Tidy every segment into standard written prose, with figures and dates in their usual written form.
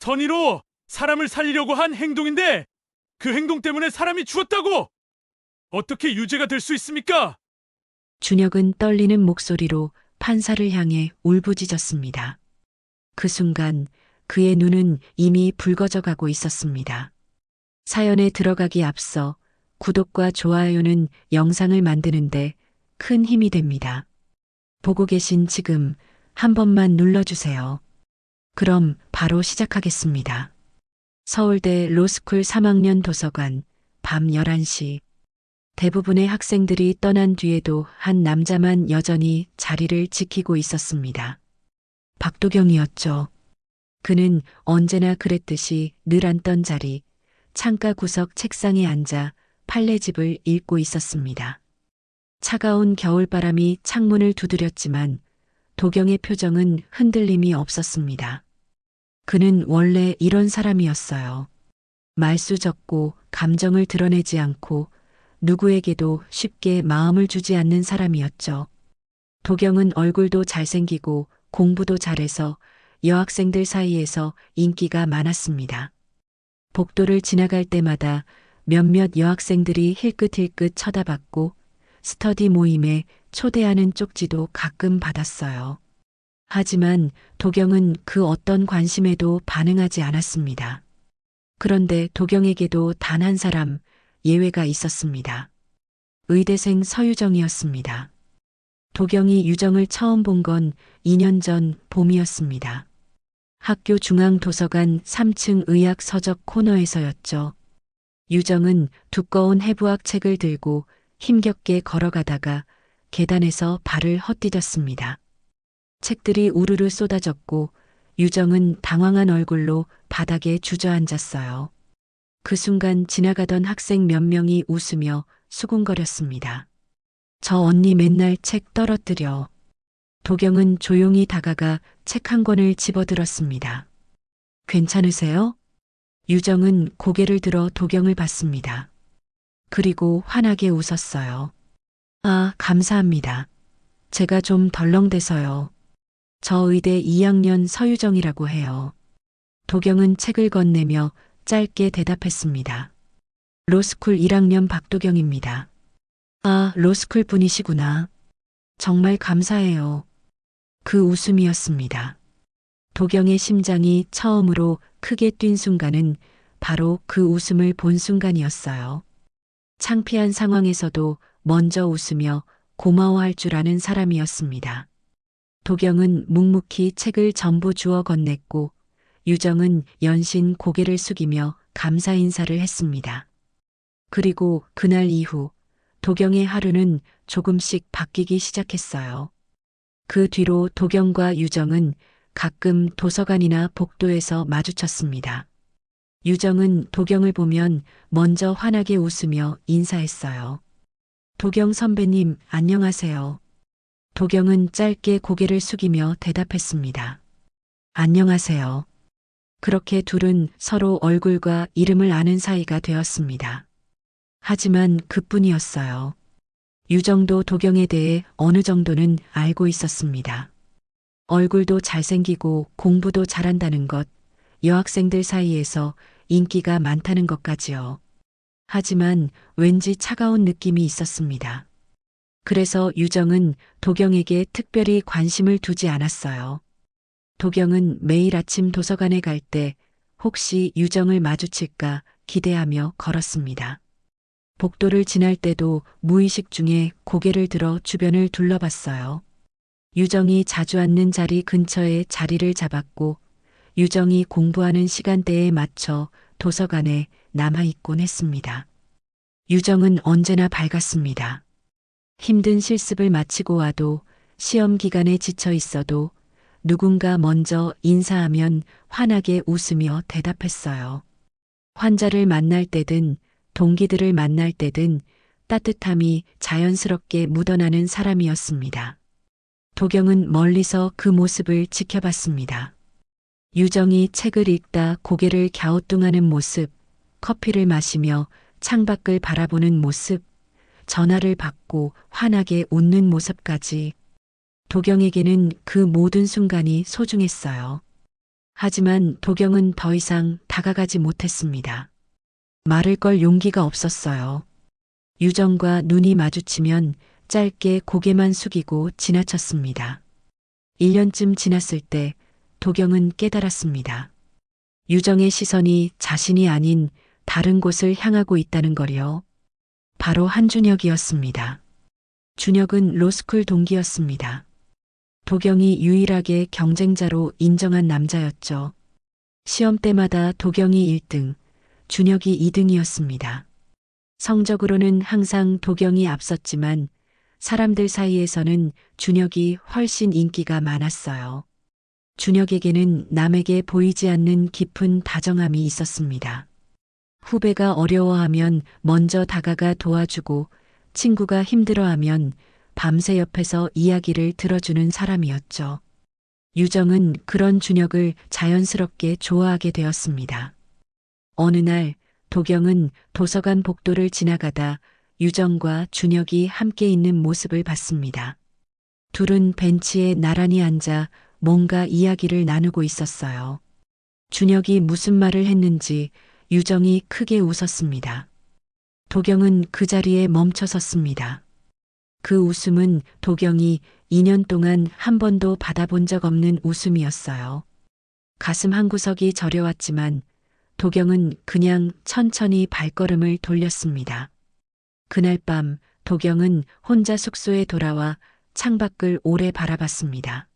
선의로 사람을 살리려고 한 행동인데 그 행동 때문에 사람이 죽었다고! 어떻게 유죄가 될 수 있습니까? 준혁은 떨리는 목소리로 판사를 향해 울부짖었습니다. 그 순간 그의 눈은 이미 붉어져 가고 있었습니다. 사연에 들어가기 앞서 구독과 좋아요는 영상을 만드는데 큰 힘이 됩니다. 보고 계신 지금 한 번만 눌러주세요. 그럼 바로 시작하겠습니다. 서울대 로스쿨 3학년 도서관 밤 11시. 대부분의 학생들이 떠난 뒤에도 한 남자만 여전히 자리를 지키고 있었습니다. 박도경이었죠. 그는 언제나 그랬듯이 늘 앉던 자리, 창가 구석 책상에 앉아 판례집을 읽고 있었습니다. 차가운 겨울바람이 창문을 두드렸지만 도경의 표정은 흔들림이 없었습니다. 그는 원래 이런 사람이었어요. 말수 적고 감정을 드러내지 않고 누구에게도 쉽게 마음을 주지 않는 사람이었죠. 도경은 얼굴도 잘생기고 공부도 잘해서 여학생들 사이에서 인기가 많았습니다. 복도를 지나갈 때마다 몇몇 여학생들이 힐끗힐끗 쳐다봤고 스터디 모임에 초대하는 쪽지도 가끔 받았어요. 하지만 도경은 그 어떤 관심에도 반응하지 않았습니다. 그런데 도경에게도 단 한 사람 예외가 있었습니다. 의대생 서유정이었습니다. 도경이 유정을 처음 본 건 2년 전 봄이었습니다. 학교 중앙도서관 3층 의학 서적 코너에서였죠. 유정은 두꺼운 해부학 책을 들고 힘겹게 걸어가다가 계단에서 발을 헛디뎠습니다. 책들이 우르르 쏟아졌고 유정은 당황한 얼굴로 바닥에 주저앉았어요. 그 순간 지나가던 학생 몇 명이 웃으며 수군거렸습니다. 저 언니 맨날 책 떨어뜨려. 도경은 조용히 다가가 책 한 권을 집어들었습니다. 괜찮으세요? 유정은 고개를 들어 도경을 봤습니다. 그리고 환하게 웃었어요. 아, 감사합니다. 제가 좀 덜렁대서요. 저 의대 2학년 서유정이라고 해요. 도경은 책을 건네며 짧게 대답했습니다. 로스쿨 1학년 박도경입니다. 아, 로스쿨 분이시구나. 정말 감사해요. 그 웃음이었습니다. 도경의 심장이 처음으로 크게 뛴 순간은 바로 그 웃음을 본 순간이었어요. 창피한 상황에서도 먼저 웃으며 고마워할 줄 아는 사람이었습니다. 도경은 묵묵히 책을 전부 주워 건넸고 유정은 연신 고개를 숙이며 감사 인사를 했습니다. 그리고 그날 이후 도경의 하루는 조금씩 바뀌기 시작했어요. 그 뒤로 도경과 유정은 가끔 도서관이나 복도에서 마주쳤습니다. 유정은 도경을 보면 먼저 환하게 웃으며 인사했어요. 도경 선배님, 안녕하세요. 도경은 짧게 고개를 숙이며 대답했습니다. 안녕하세요. 그렇게 둘은 서로 얼굴과 이름을 아는 사이가 되었습니다. 하지만 그뿐이었어요. 유정도 도경에 대해 어느 정도는 알고 있었습니다. 얼굴도 잘생기고 공부도 잘한다는 것, 여학생들 사이에서 인기가 많다는 것까지요. 하지만 왠지 차가운 느낌이 있었습니다. 그래서 유정은 도경에게 특별히 관심을 두지 않았어요. 도경은 매일 아침 도서관에 갈 때 혹시 유정을 마주칠까 기대하며 걸었습니다. 복도를 지날 때도 무의식 중에 고개를 들어 주변을 둘러봤어요. 유정이 자주 앉는 자리 근처에 자리를 잡았고 유정이 공부하는 시간대에 맞춰 도서관에 남아있곤 했습니다. 유정은 언제나 밝았습니다. 힘든 실습을 마치고 와도 시험 기간에 지쳐 있어도 누군가 먼저 인사하면 환하게 웃으며 대답했어요. 환자를 만날 때든 동기들을 만날 때든 따뜻함이 자연스럽게 묻어나는 사람이었습니다. 도경은 멀리서 그 모습을 지켜봤습니다. 유정이 책을 읽다 고개를 갸우뚱하는 모습, 커피를 마시며 창밖을 바라보는 모습, 전화를 받고 환하게 웃는 모습까지 도경에게는 그 모든 순간이 소중했어요. 하지만 도경은 더 이상 다가가지 못했습니다. 말을 걸 용기가 없었어요. 유정과 눈이 마주치면 짧게 고개만 숙이고 지나쳤습니다. 1년쯤 지났을 때 도경은 깨달았습니다. 유정의 시선이 자신이 아닌 다른 곳을 향하고 있다는 걸요. 바로 한준혁이었습니다. 준혁은 로스쿨 동기였습니다. 도경이 유일하게 경쟁자로 인정한 남자였죠. 시험 때마다 도경이 1등, 준혁이 2등이었습니다. 성적으로는 항상 도경이 앞섰지만 사람들 사이에서는 준혁이 훨씬 인기가 많았어요. 준혁에게는 남에게 보이지 않는 깊은 다정함이 있었습니다. 후배가 어려워하면 먼저 다가가 도와주고 친구가 힘들어하면 밤새 옆에서 이야기를 들어주는 사람이었죠. 유정은 그런 준혁을 자연스럽게 좋아하게 되었습니다. 어느 날 도경은 도서관 복도를 지나가다 유정과 준혁이 함께 있는 모습을 봤습니다. 둘은 벤치에 나란히 앉아 뭔가 이야기를 나누고 있었어요. 준혁이 무슨 말을 했는지 유정이 크게 웃었습니다. 도경은 그 자리에 멈춰 섰습니다. 그 웃음은 도경이 2년 동안 한 번도 받아본 적 없는 웃음이었어요. 가슴 한구석이 저려왔지만 도경은 그냥 천천히 발걸음을 돌렸습니다. 그날 밤 도경은 혼자 숙소에 돌아와 창밖을 오래 바라봤습니다.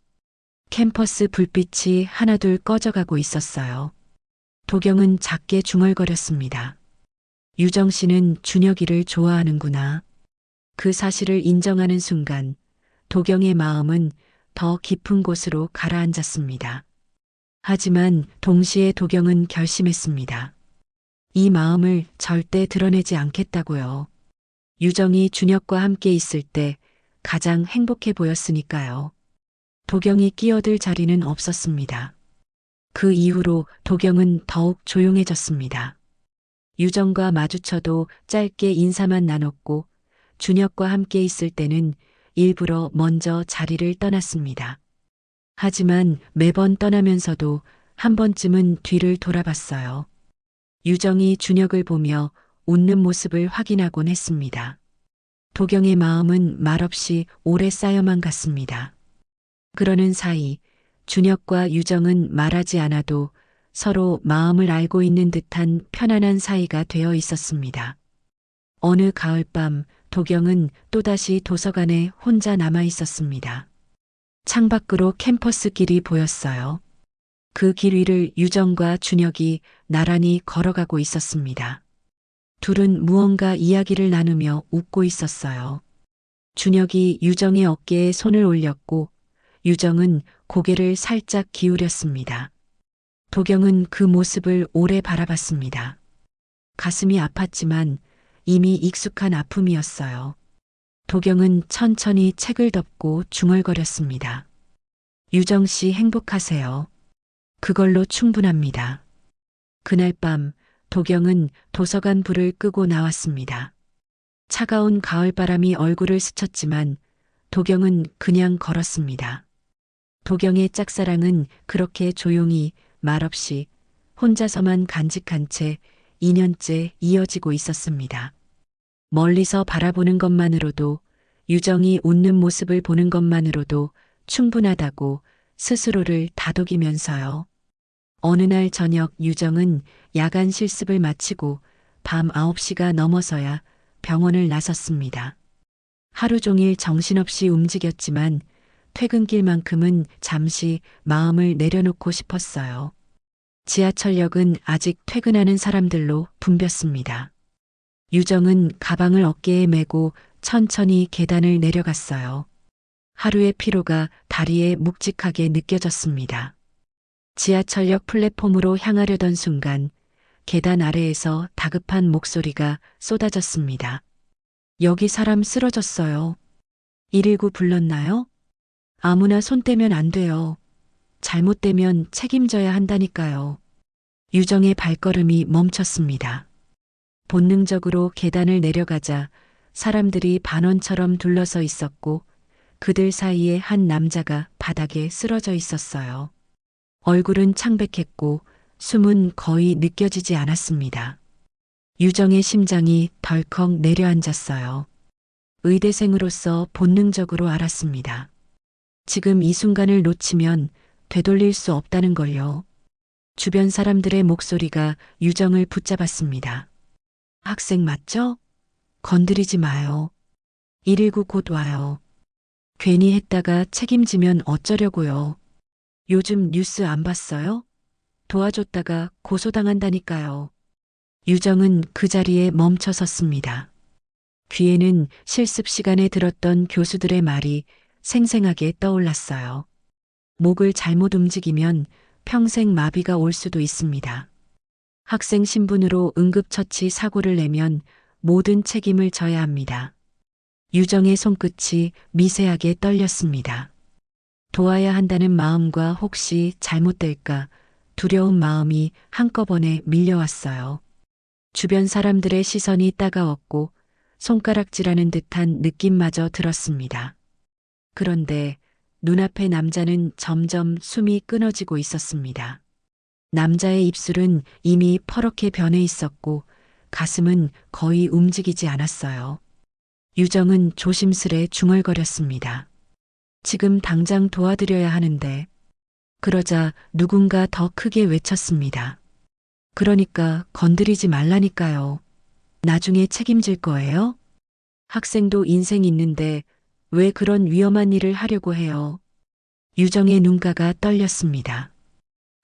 캠퍼스 불빛이 하나둘 꺼져가고 있었어요. 도경은 작게 중얼거렸습니다. 유정 씨는 준혁이를 좋아하는구나. 그 사실을 인정하는 순간 도경의 마음은 더 깊은 곳으로 가라앉았습니다. 하지만 동시에 도경은 결심했습니다. 이 마음을 절대 드러내지 않겠다고요. 유정이 준혁과 함께 있을 때 가장 행복해 보였으니까요. 도경이 끼어들 자리는 없었습니다. 그 이후로 도경은 더욱 조용해졌습니다. 유정과 마주쳐도 짧게 인사만 나눴고 준혁과 함께 있을 때는 일부러 먼저 자리를 떠났습니다. 하지만 매번 떠나면서도 한 번쯤은 뒤를 돌아봤어요. 유정이 준혁을 보며 웃는 모습을 확인하곤 했습니다. 도경의 마음은 말없이 오래 쌓여만 갔습니다. 그러는 사이 준혁과 유정은 말하지 않아도 서로 마음을 알고 있는 듯한 편안한 사이가 되어 있었습니다. 어느 가을밤 도경은 또다시 도서관에 혼자 남아 있었습니다. 창밖으로 캠퍼스 길이 보였어요. 그 길 위를 유정과 준혁이 나란히 걸어가고 있었습니다. 둘은 무언가 이야기를 나누며 웃고 있었어요. 준혁이 유정의 어깨에 손을 올렸고 유정은 고개를 살짝 기울였습니다. 도경은 그 모습을 오래 바라봤습니다. 가슴이 아팠지만 이미 익숙한 아픔이었어요. 도경은 천천히 책을 덮고 중얼거렸습니다. 유정 씨 행복하세요. 그걸로 충분합니다. 그날 밤 도경은 도서관 불을 끄고 나왔습니다. 차가운 가을바람이 얼굴을 스쳤지만 도경은 그냥 걸었습니다. 도경의 짝사랑은 그렇게 조용히 말없이 혼자서만 간직한 채 2년째 이어지고 있었습니다. 멀리서 바라보는 것만으로도 유정이 웃는 모습을 보는 것만으로도 충분하다고 스스로를 다독이면서요. 어느 날 저녁 유정은 야간 실습을 마치고 밤 9시가 넘어서야 병원을 나섰습니다. 하루 종일 정신없이 움직였지만 퇴근길만큼은 잠시 마음을 내려놓고 싶었어요. 지하철역은 아직 퇴근하는 사람들로 붐볐습니다. 유정은 가방을 어깨에 메고 천천히 계단을 내려갔어요. 하루의 피로가 다리에 묵직하게 느껴졌습니다. 지하철역 플랫폼으로 향하려던 순간 계단 아래에서 다급한 목소리가 쏟아졌습니다. 여기 사람 쓰러졌어요. 119 불렀나요? 아무나 손 떼면 안 돼요. 잘못되면 책임져야 한다니까요. 유정의 발걸음이 멈췄습니다. 본능적으로 계단을 내려가자 사람들이 반원처럼 둘러서 있었고 그들 사이에 한 남자가 바닥에 쓰러져 있었어요. 얼굴은 창백했고 숨은 거의 느껴지지 않았습니다. 유정의 심장이 덜컥 내려앉았어요. 의대생으로서 본능적으로 알았습니다. 지금 이 순간을 놓치면 되돌릴 수 없다는 걸요. 주변 사람들의 목소리가 유정을 붙잡았습니다. 학생 맞죠? 건드리지 마요. 119 곧 와요. 괜히 했다가 책임지면 어쩌려고요. 요즘 뉴스 안 봤어요? 도와줬다가 고소당한다니까요. 유정은 그 자리에 멈춰 섰습니다. 귀에는 실습 시간에 들었던 교수들의 말이 생생하게 떠올랐어요. 목을 잘못 움직이면 평생 마비가 올 수도 있습니다. 학생 신분으로 응급처치 사고를 내면 모든 책임을 져야 합니다. 유정의 손끝이 미세하게 떨렸습니다. 도와야 한다는 마음과 혹시 잘못될까 두려운 마음이 한꺼번에 밀려왔어요. 주변 사람들의 시선이 따가웠고 손가락질하는 듯한 느낌마저 들었습니다. 그런데 눈앞의 남자는 점점 숨이 끊어지고 있었습니다. 남자의 입술은 이미 퍼렇게 변해 있었고 가슴은 거의 움직이지 않았어요. 유정은 조심스레 중얼거렸습니다. 지금 당장 도와드려야 하는데. 그러자 누군가 더 크게 외쳤습니다. 그러니까 건드리지 말라니까요. 나중에 책임질 거예요? 학생도 인생 있는데 왜 그런 위험한 일을 하려고 해요? 유정의 눈가가 떨렸습니다.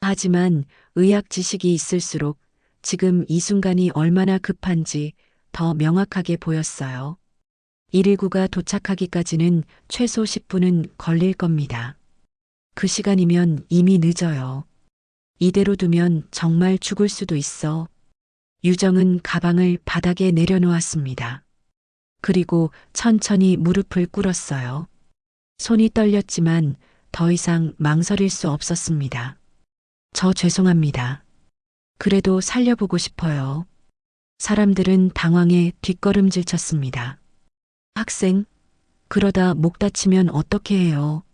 하지만 의학 지식이 있을수록 지금 이 순간이 얼마나 급한지 더 명확하게 보였어요. 119가 도착하기까지는 최소 10분은 걸릴 겁니다. 그 시간이면 이미 늦어요. 이대로 두면 정말 죽을 수도 있어. 유정은 가방을 바닥에 내려놓았습니다. 그리고 천천히 무릎을 꿇었어요. 손이 떨렸지만 더 이상 망설일 수 없었습니다. 저 죄송합니다. 그래도 살려보고 싶어요. 사람들은 당황해 뒷걸음질 쳤습니다. 학생, 그러다 목 다치면 어떻게 해요?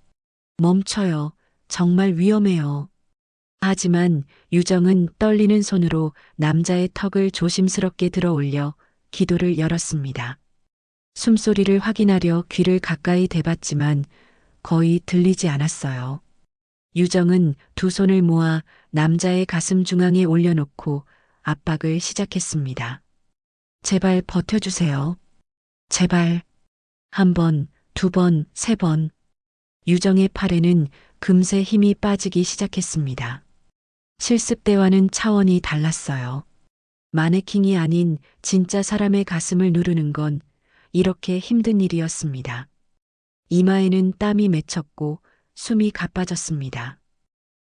멈춰요. 정말 위험해요. 하지만 유정은 떨리는 손으로 남자의 턱을 조심스럽게 들어 올려 기도를 열었습니다. 숨소리를 확인하려 귀를 가까이 대봤지만 거의 들리지 않았어요. 유정은 두 손을 모아 남자의 가슴 중앙에 올려놓고 압박을 시작했습니다. 제발 버텨주세요. 제발. 한 번, 두 번, 세 번. 유정의 팔에는 금세 힘이 빠지기 시작했습니다. 실습 때와는 차원이 달랐어요. 마네킹이 아닌 진짜 사람의 가슴을 누르는 건 이렇게 힘든 일이었습니다. 이마에는 땀이 맺혔고 숨이 가빠졌습니다.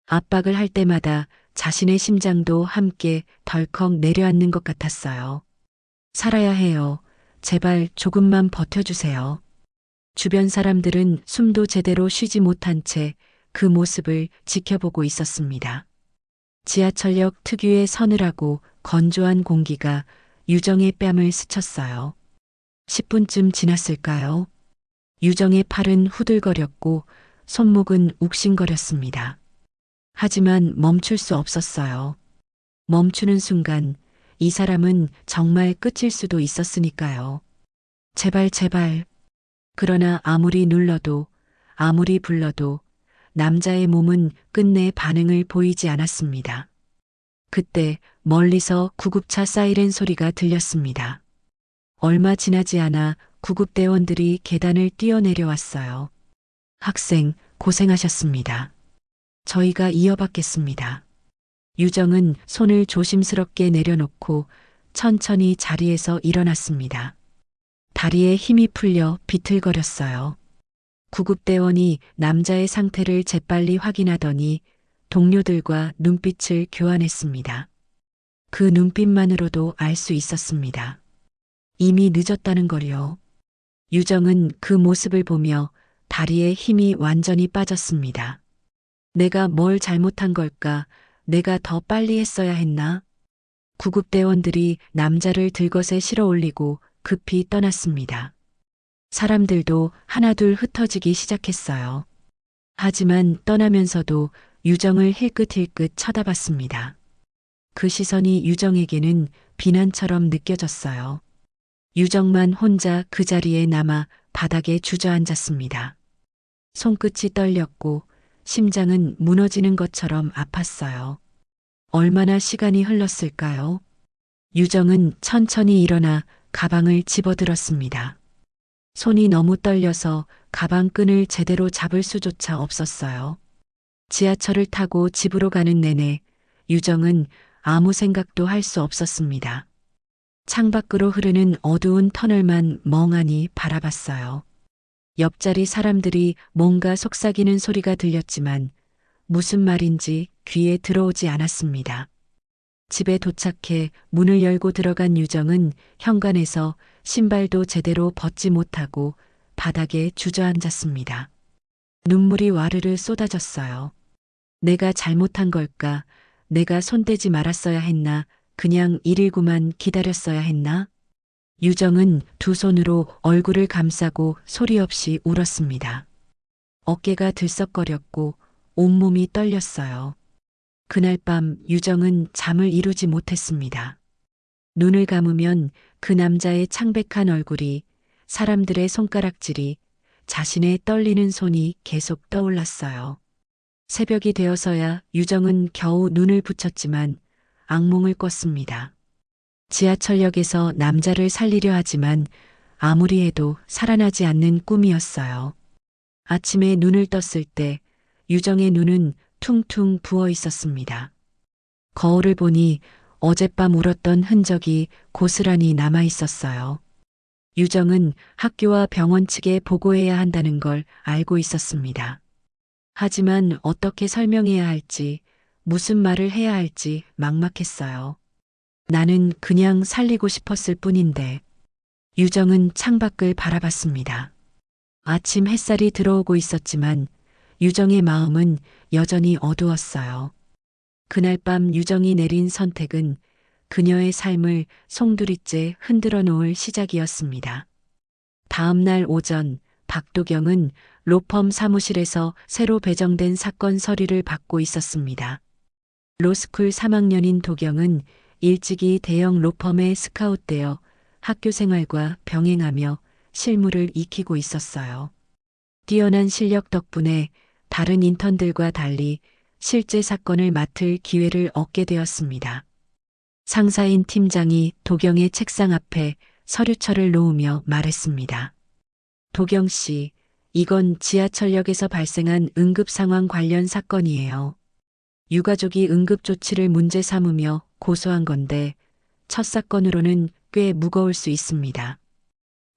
압박을 할 때마다 자신의 심장도 함께 덜컥 내려앉는 것 같았어요. 살아야 해요. 제발 조금만 버텨주세요. 주변 사람들은 숨도 제대로 쉬지 못한 채 그 모습을 지켜보고 있었습니다. 지하철역 특유의 서늘하고 건조한 공기가 유정의 뺨을 스쳤어요. 10분쯤 지났을까요? 유정의 팔은 후들거렸고 손목은 욱신거렸습니다. 하지만 멈출 수 없었어요. 멈추는 순간 이 사람은 정말 끝일 수도 있었으니까요. 제발 제발. 그러나 아무리 눌러도 아무리 불러도 남자의 몸은 끝내 반응을 보이지 않았습니다. 그때 멀리서 구급차 사이렌 소리가 들렸습니다. 얼마 지나지 않아 구급대원들이 계단을 뛰어내려왔어요. 학생, 고생하셨습니다. 저희가 이어받겠습니다. 유정은 손을 조심스럽게 내려놓고 천천히 자리에서 일어났습니다. 다리에 힘이 풀려 비틀거렸어요. 구급대원이 남자의 상태를 재빨리 확인하더니 동료들과 눈빛을 교환했습니다. 그 눈빛만으로도 알 수 있었습니다. 이미 늦었다는 걸요. 유정은 그 모습을 보며 다리에 힘이 완전히 빠졌습니다. 내가 뭘 잘못한 걸까? 내가 더 빨리 했어야 했나? 구급대원들이 남자를 들것에 실어 올리고 급히 떠났습니다. 사람들도 하나둘 흩어지기 시작했어요. 하지만 떠나면서도 유정을 힐끗힐끗 쳐다봤습니다. 그 시선이 유정에게는 비난처럼 느껴졌어요. 유정만 혼자 그 자리에 남아 바닥에 주저앉았습니다. 손끝이 떨렸고 심장은 무너지는 것처럼 아팠어요. 얼마나 시간이 흘렀을까요? 유정은 천천히 일어나 가방을 집어들었습니다. 손이 너무 떨려서 가방 끈을 제대로 잡을 수조차 없었어요. 지하철을 타고 집으로 가는 내내 유정은 아무 생각도 할 수 없었습니다. 창밖으로 흐르는 어두운 터널만 멍하니 바라봤어요. 옆자리 사람들이 뭔가 속삭이는 소리가 들렸지만 무슨 말인지 귀에 들어오지 않았습니다. 집에 도착해 문을 열고 들어간 유정은 현관에서 신발도 제대로 벗지 못하고 바닥에 주저앉았습니다. 눈물이 와르르 쏟아졌어요. 내가 잘못한 걸까? 내가 손대지 말았어야 했나? 그냥 119만 기다렸어야 했나? 유정은 두 손으로 얼굴을 감싸고 소리 없이 울었습니다. 어깨가 들썩거렸고 온몸이 떨렸어요. 그날 밤 유정은 잠을 이루지 못했습니다. 눈을 감으면 그 남자의 창백한 얼굴이, 사람들의 손가락질이, 자신의 떨리는 손이 계속 떠올랐어요. 새벽이 되어서야 유정은 겨우 눈을 붙였지만 악몽을 꿨습니다. 지하철역에서 남자를 살리려 하지만 아무리 해도 살아나지 않는 꿈이었어요. 아침에 눈을 떴을 때 유정의 눈은 퉁퉁 부어 있었습니다. 거울을 보니 어젯밤 울었던 흔적이 고스란히 남아 있었어요. 유정은 학교와 병원 측에 보고해야 한다는 걸 알고 있었습니다. 하지만 어떻게 설명해야 할지, 무슨 말을 해야 할지 막막했어요. 나는 그냥 살리고 싶었을 뿐인데. 유정은 창밖을 바라봤습니다. 아침 햇살이 들어오고 있었지만 유정의 마음은 여전히 어두웠어요. 그날 밤 유정이 내린 선택은 그녀의 삶을 송두리째 흔들어 놓을 시작이었습니다. 다음 날 오전 박도경은 로펌 사무실에서 새로 배정된 사건 서류를 받고 있었습니다. 로스쿨 3학년인 도경은 일찍이 대형 로펌에 스카웃되어 학교 생활과 병행하며 실무를 익히고 있었어요. 뛰어난 실력 덕분에 다른 인턴들과 달리 실제 사건을 맡을 기회를 얻게 되었습니다. 상사인 팀장이 도경의 책상 앞에 서류철을 놓으며 말했습니다. 도경 씨, 이건 지하철역에서 발생한 응급 상황 관련 사건이에요. 유가족이 응급 조치를 문제 삼으며 고소한 건데 첫 사건으로는 꽤 무거울 수 있습니다.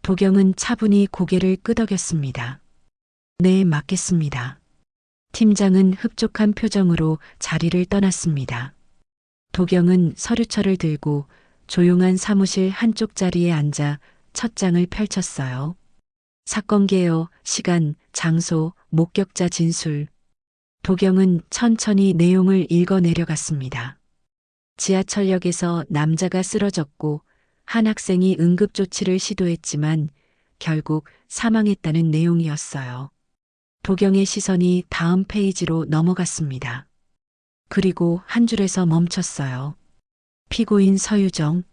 도경은 차분히 고개를 끄덕였습니다. 네, 맞겠습니다. 팀장은 흡족한 표정으로 자리를 떠났습니다. 도경은 서류철을 들고 조용한 사무실 한쪽 자리에 앉아 첫 장을 펼쳤어요. 사건 개요, 시간, 장소, 목격자 진술. 도경은 천천히 내용을 읽어 내려갔습니다. 지하철역에서 남자가 쓰러졌고 한 학생이 응급조치를 시도했지만 결국 사망했다는 내용이었어요. 도경의 시선이 다음 페이지로 넘어갔습니다. 그리고 한 줄에서 멈췄어요. 피고인 서유정.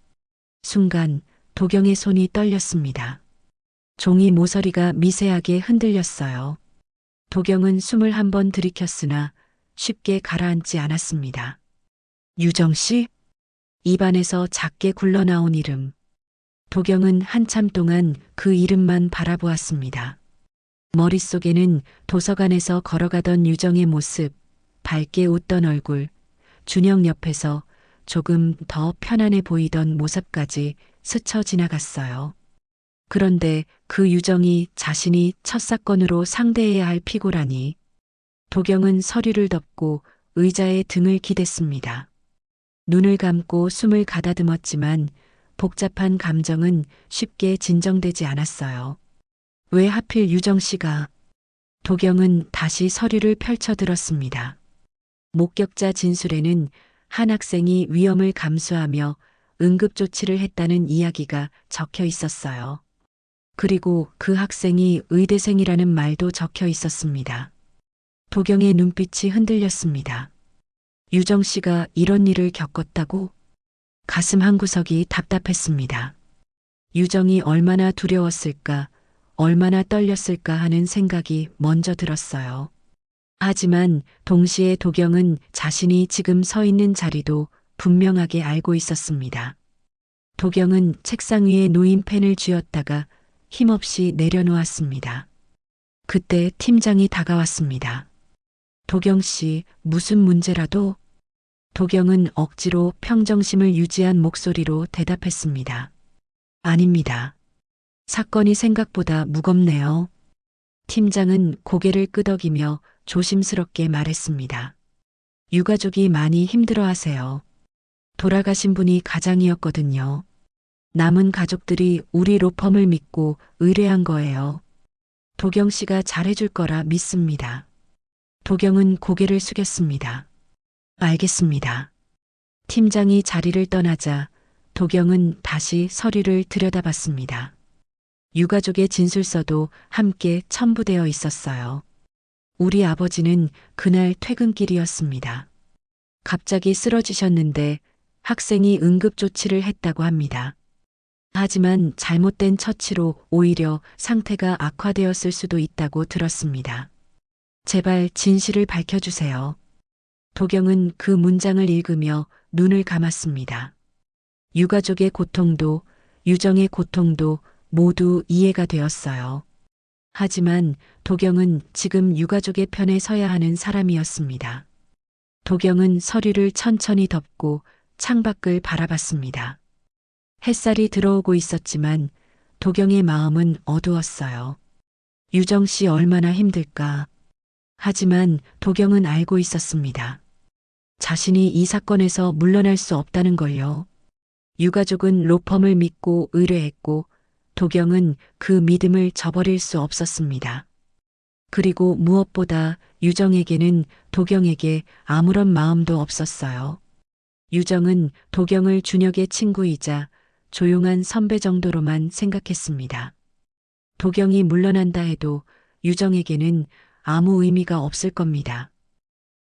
순간 도경의 손이 떨렸습니다. 종이 모서리가 미세하게 흔들렸어요. 도경은 숨을 한 번 들이켰으나 쉽게 가라앉지 않았습니다. 유정 씨? 입안에서 작게 굴러나온 이름. 도경은 한참 동안 그 이름만 바라보았습니다. 머릿속에는 도서관에서 걸어가던 유정의 모습, 밝게 웃던 얼굴, 준영 옆에서 조금 더 편안해 보이던 모습까지 스쳐 지나갔어요. 그런데 그 유정이 자신이 첫 사건으로 상대해야 할 피고라니. 도경은 서류를 덮고 의자에 등을 기댔습니다. 눈을 감고 숨을 가다듬었지만 복잡한 감정은 쉽게 진정되지 않았어요. 왜 하필 유정 씨가? 도경은 다시 서류를 펼쳐들었습니다. 목격자 진술에는 한 학생이 위험을 감수하며 응급조치를 했다는 이야기가 적혀 있었어요. 그리고 그 학생이 의대생이라는 말도 적혀 있었습니다. 도경의 눈빛이 흔들렸습니다. 유정 씨가 이런 일을 겪었다고? 가슴 한구석이 답답했습니다. 유정이 얼마나 두려웠을까, 얼마나 떨렸을까 하는 생각이 먼저 들었어요. 하지만 동시에 도경은 자신이 지금 서 있는 자리도 분명하게 알고 있었습니다. 도경은 책상 위에 놓인 펜을 쥐었다가 힘없이 내려놓았습니다. 그때 팀장이 다가왔습니다. 도경 씨, 무슨 문제라도? 도경은 억지로 평정심을 유지한 목소리로 대답했습니다. 아닙니다. 사건이 생각보다 무겁네요. 팀장은 고개를 끄덕이며 조심스럽게 말했습니다. 유가족이 많이 힘들어하세요. 돌아가신 분이 가장이었거든요. 남은 가족들이 우리 로펌을 믿고 의뢰한 거예요. 도경 씨가 잘해줄 거라 믿습니다. 도경은 고개를 숙였습니다. 알겠습니다. 팀장이 자리를 떠나자 도경은 다시 서류를 들여다봤습니다. 유가족의 진술서도 함께 첨부되어 있었어요. 우리 아버지는 그날 퇴근길이었습니다. 갑자기 쓰러지셨는데 학생이 응급조치를 했다고 합니다. 하지만 잘못된 처치로 오히려 상태가 악화되었을 수도 있다고 들었습니다. 제발 진실을 밝혀주세요. 도경은 그 문장을 읽으며 눈을 감았습니다. 유가족의 고통도 유정의 고통도 모두 이해가 되었어요. 하지만 도경은 지금 유가족의 편에 서야 하는 사람이었습니다. 도경은 서류를 천천히 덮고 창밖을 바라봤습니다. 햇살이 들어오고 있었지만 도경의 마음은 어두웠어요. 유정 씨 얼마나 힘들까. 하지만 도경은 알고 있었습니다. 자신이 이 사건에서 물러날 수 없다는 걸요. 유가족은 로펌을 믿고 의뢰했고 도경은 그 믿음을 저버릴 수 없었습니다. 그리고 무엇보다 유정에게는 도경에게 아무런 마음도 없었어요. 유정은 도경을 준혁의 친구이자 조용한 선배 정도로만 생각했습니다. 도경이 물러난다 해도 유정에게는 아무 의미가 없을 겁니다.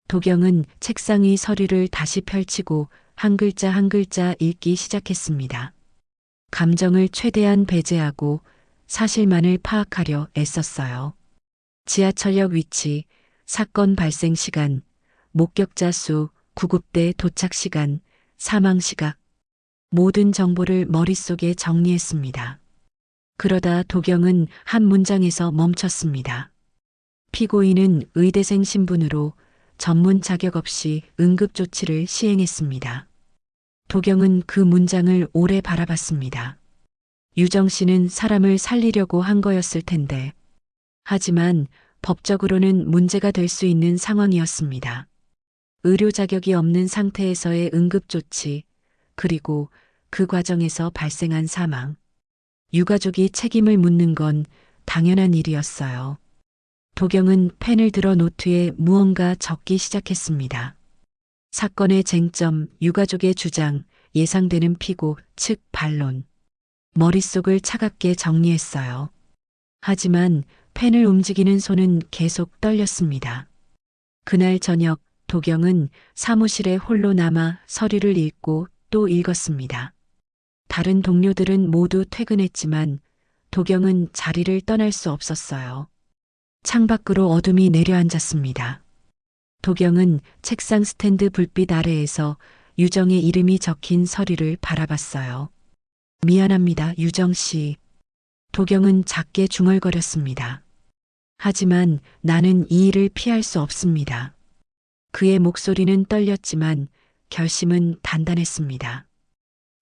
도경은 책상 위 서류를 다시 펼치고 한 글자 한 글자 읽기 시작했습니다. 감정을 최대한 배제하고 사실만을 파악하려 애썼어요. 지하철역 위치, 사건 발생 시간, 목격자 수, 구급대 도착 시간, 사망 시각, 모든 정보를 머릿속에 정리했습니다. 그러다 도경은 한 문장에서 멈췄습니다. 피고인은 의대생 신분으로 전문 자격 없이 응급조치를 시행했습니다. 도경은 그 문장을 오래 바라봤습니다. 유정 씨는 사람을 살리려고 한 거였을 텐데. 하지만 법적으로는 문제가 될 수 있는 상황이었습니다. 의료 자격이 없는 상태에서의 응급조치, 그리고 그 과정에서 발생한 사망. 유가족이 책임을 묻는 건 당연한 일이었어요. 도경은 펜을 들어 노트에 무언가 적기 시작했습니다. 사건의 쟁점, 유가족의 주장, 예상되는 피고, 측 반론. 머릿속을 차갑게 정리했어요. 하지만 펜을 움직이는 손은 계속 떨렸습니다. 그날 저녁 도경은 사무실에 홀로 남아 서류를 읽고 또 읽었습니다. 다른 동료들은 모두 퇴근했지만 도경은 자리를 떠날 수 없었어요. 창밖으로 어둠이 내려앉았습니다. 도경은 책상 스탠드 불빛 아래에서 유정의 이름이 적힌 서류를 바라봤어요. 미안합니다, 유정 씨. 도경은 작게 중얼거렸습니다. 하지만 나는 이 일을 피할 수 없습니다. 그의 목소리는 떨렸지만 결심은 단단했습니다.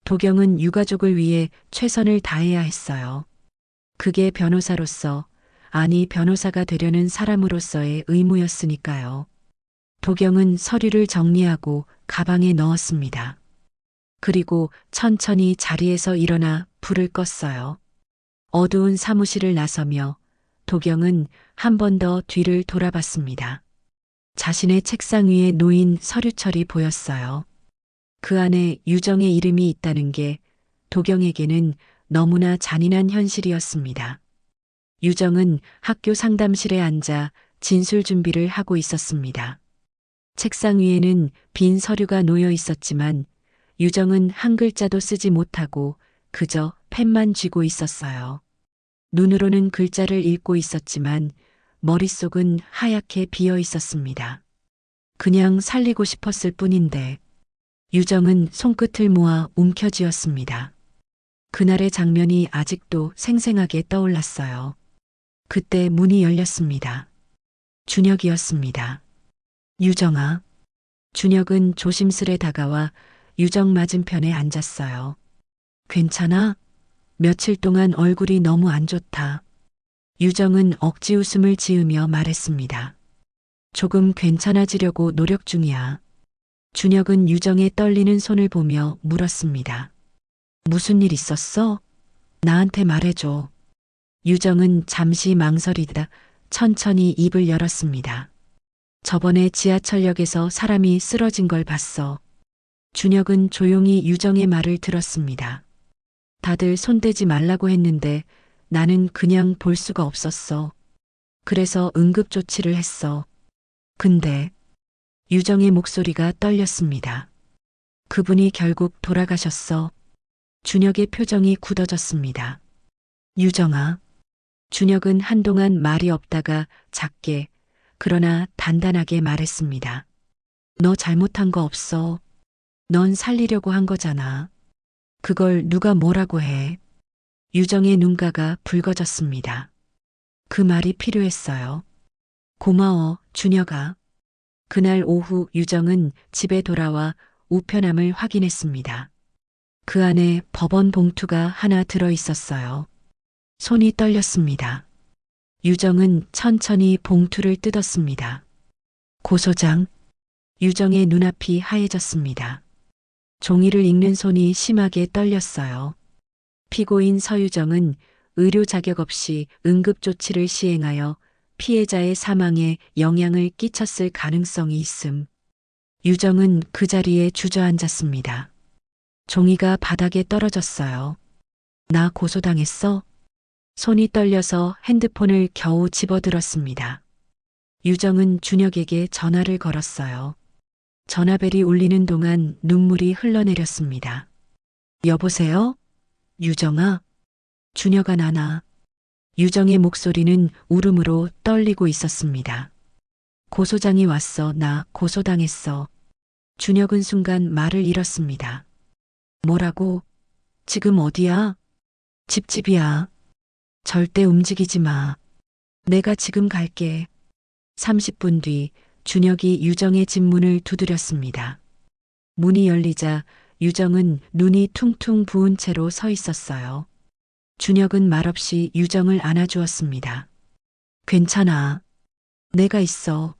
도경은 유가족을 위해 최선을 다해야 했어요. 그게 변호사로서, 아니 변호사가 되려는 사람으로서의 의무였으니까요. 도경은 서류를 정리하고 가방에 넣었습니다. 그리고 천천히 자리에서 일어나 불을 껐어요. 어두운 사무실을 나서며 도경은 한 번 더 뒤를 돌아봤습니다. 자신의 책상 위에 놓인 서류철이 보였어요. 그 안에 유정의 이름이 있다는 게 도경에게는 너무나 잔인한 현실이었습니다. 유정은 학교 상담실에 앉아 진술 준비를 하고 있었습니다. 책상 위에는 빈 서류가 놓여 있었지만 유정은 한 글자도 쓰지 못하고 그저 펜만 쥐고 있었어요. 눈으로는 글자를 읽고 있었지만 머릿속은 하얗게 비어 있었습니다. 그냥 살리고 싶었을 뿐인데 유정은 손끝을 모아 움켜쥐었습니다. 그날의 장면이 아직도 생생하게 떠올랐어요. 그때 문이 열렸습니다. 준혁이었습니다. 유정아. 준혁은 조심스레 다가와 유정 맞은편에 앉았어요. 괜찮아? 며칠 동안 얼굴이 너무 안 좋다. 유정은 억지 웃음을 지으며 말했습니다. 조금 괜찮아지려고 노력 중이야. 준혁은 유정의 떨리는 손을 보며 물었습니다. 무슨 일 있었어? 나한테 말해줘. 유정은 잠시 망설이다 천천히 입을 열었습니다. 저번에 지하철역에서 사람이 쓰러진 걸 봤어. 준혁은 조용히 유정의 말을 들었습니다. 다들 손대지 말라고 했는데 나는 그냥 볼 수가 없었어. 그래서 응급조치를 했어. 근데 유정의 목소리가 떨렸습니다. 그분이 결국 돌아가셨어. 준혁의 표정이 굳어졌습니다. 유정아. 준혁은 한동안 말이 없다가 작게 그러나 단단하게 말했습니다. 너 잘못한 거 없어. 넌 살리려고 한 거잖아. 그걸 누가 뭐라고 해. 유정의 눈가가 붉어졌습니다. 그 말이 필요했어요. 고마워, 준혁아. 그날 오후 유정은 집에 돌아와 우편함을 확인했습니다. 그 안에 법원 봉투가 하나 들어 있었어요. 손이 떨렸습니다. 유정은 천천히 봉투를 뜯었습니다. 고소장. 유정의 눈앞이 하얘졌습니다. 종이를 읽는 손이 심하게 떨렸어요. 피고인 서유정은 의료 자격 없이 응급조치를 시행하여 피해자의 사망에 영향을 끼쳤을 가능성이 있음. 유정은 그 자리에 주저앉았습니다. 종이가 바닥에 떨어졌어요. 나 고소당했어? 손이 떨려서 핸드폰을 겨우 집어들었습니다. 유정은 준혁에게 전화를 걸었어요. 전화벨이 울리는 동안 눈물이 흘러내렸습니다. 여보세요? 유정아? 준혁아 나나. 유정의 목소리는 울음으로 떨리고 있었습니다. 고소장이 왔어. 나 고소당했어. 준혁은 순간 말을 잃었습니다. 뭐라고? 지금 어디야? 집집이야. 절대 움직이지 마. 내가 지금 갈게. 30분 뒤 준혁이 유정의 집 문을 두드렸습니다. 문이 열리자 유정은 눈이 퉁퉁 부은 채로 서 있었어요. 준혁은 말없이 유정을 안아주었습니다. 괜찮아. 내가 있어.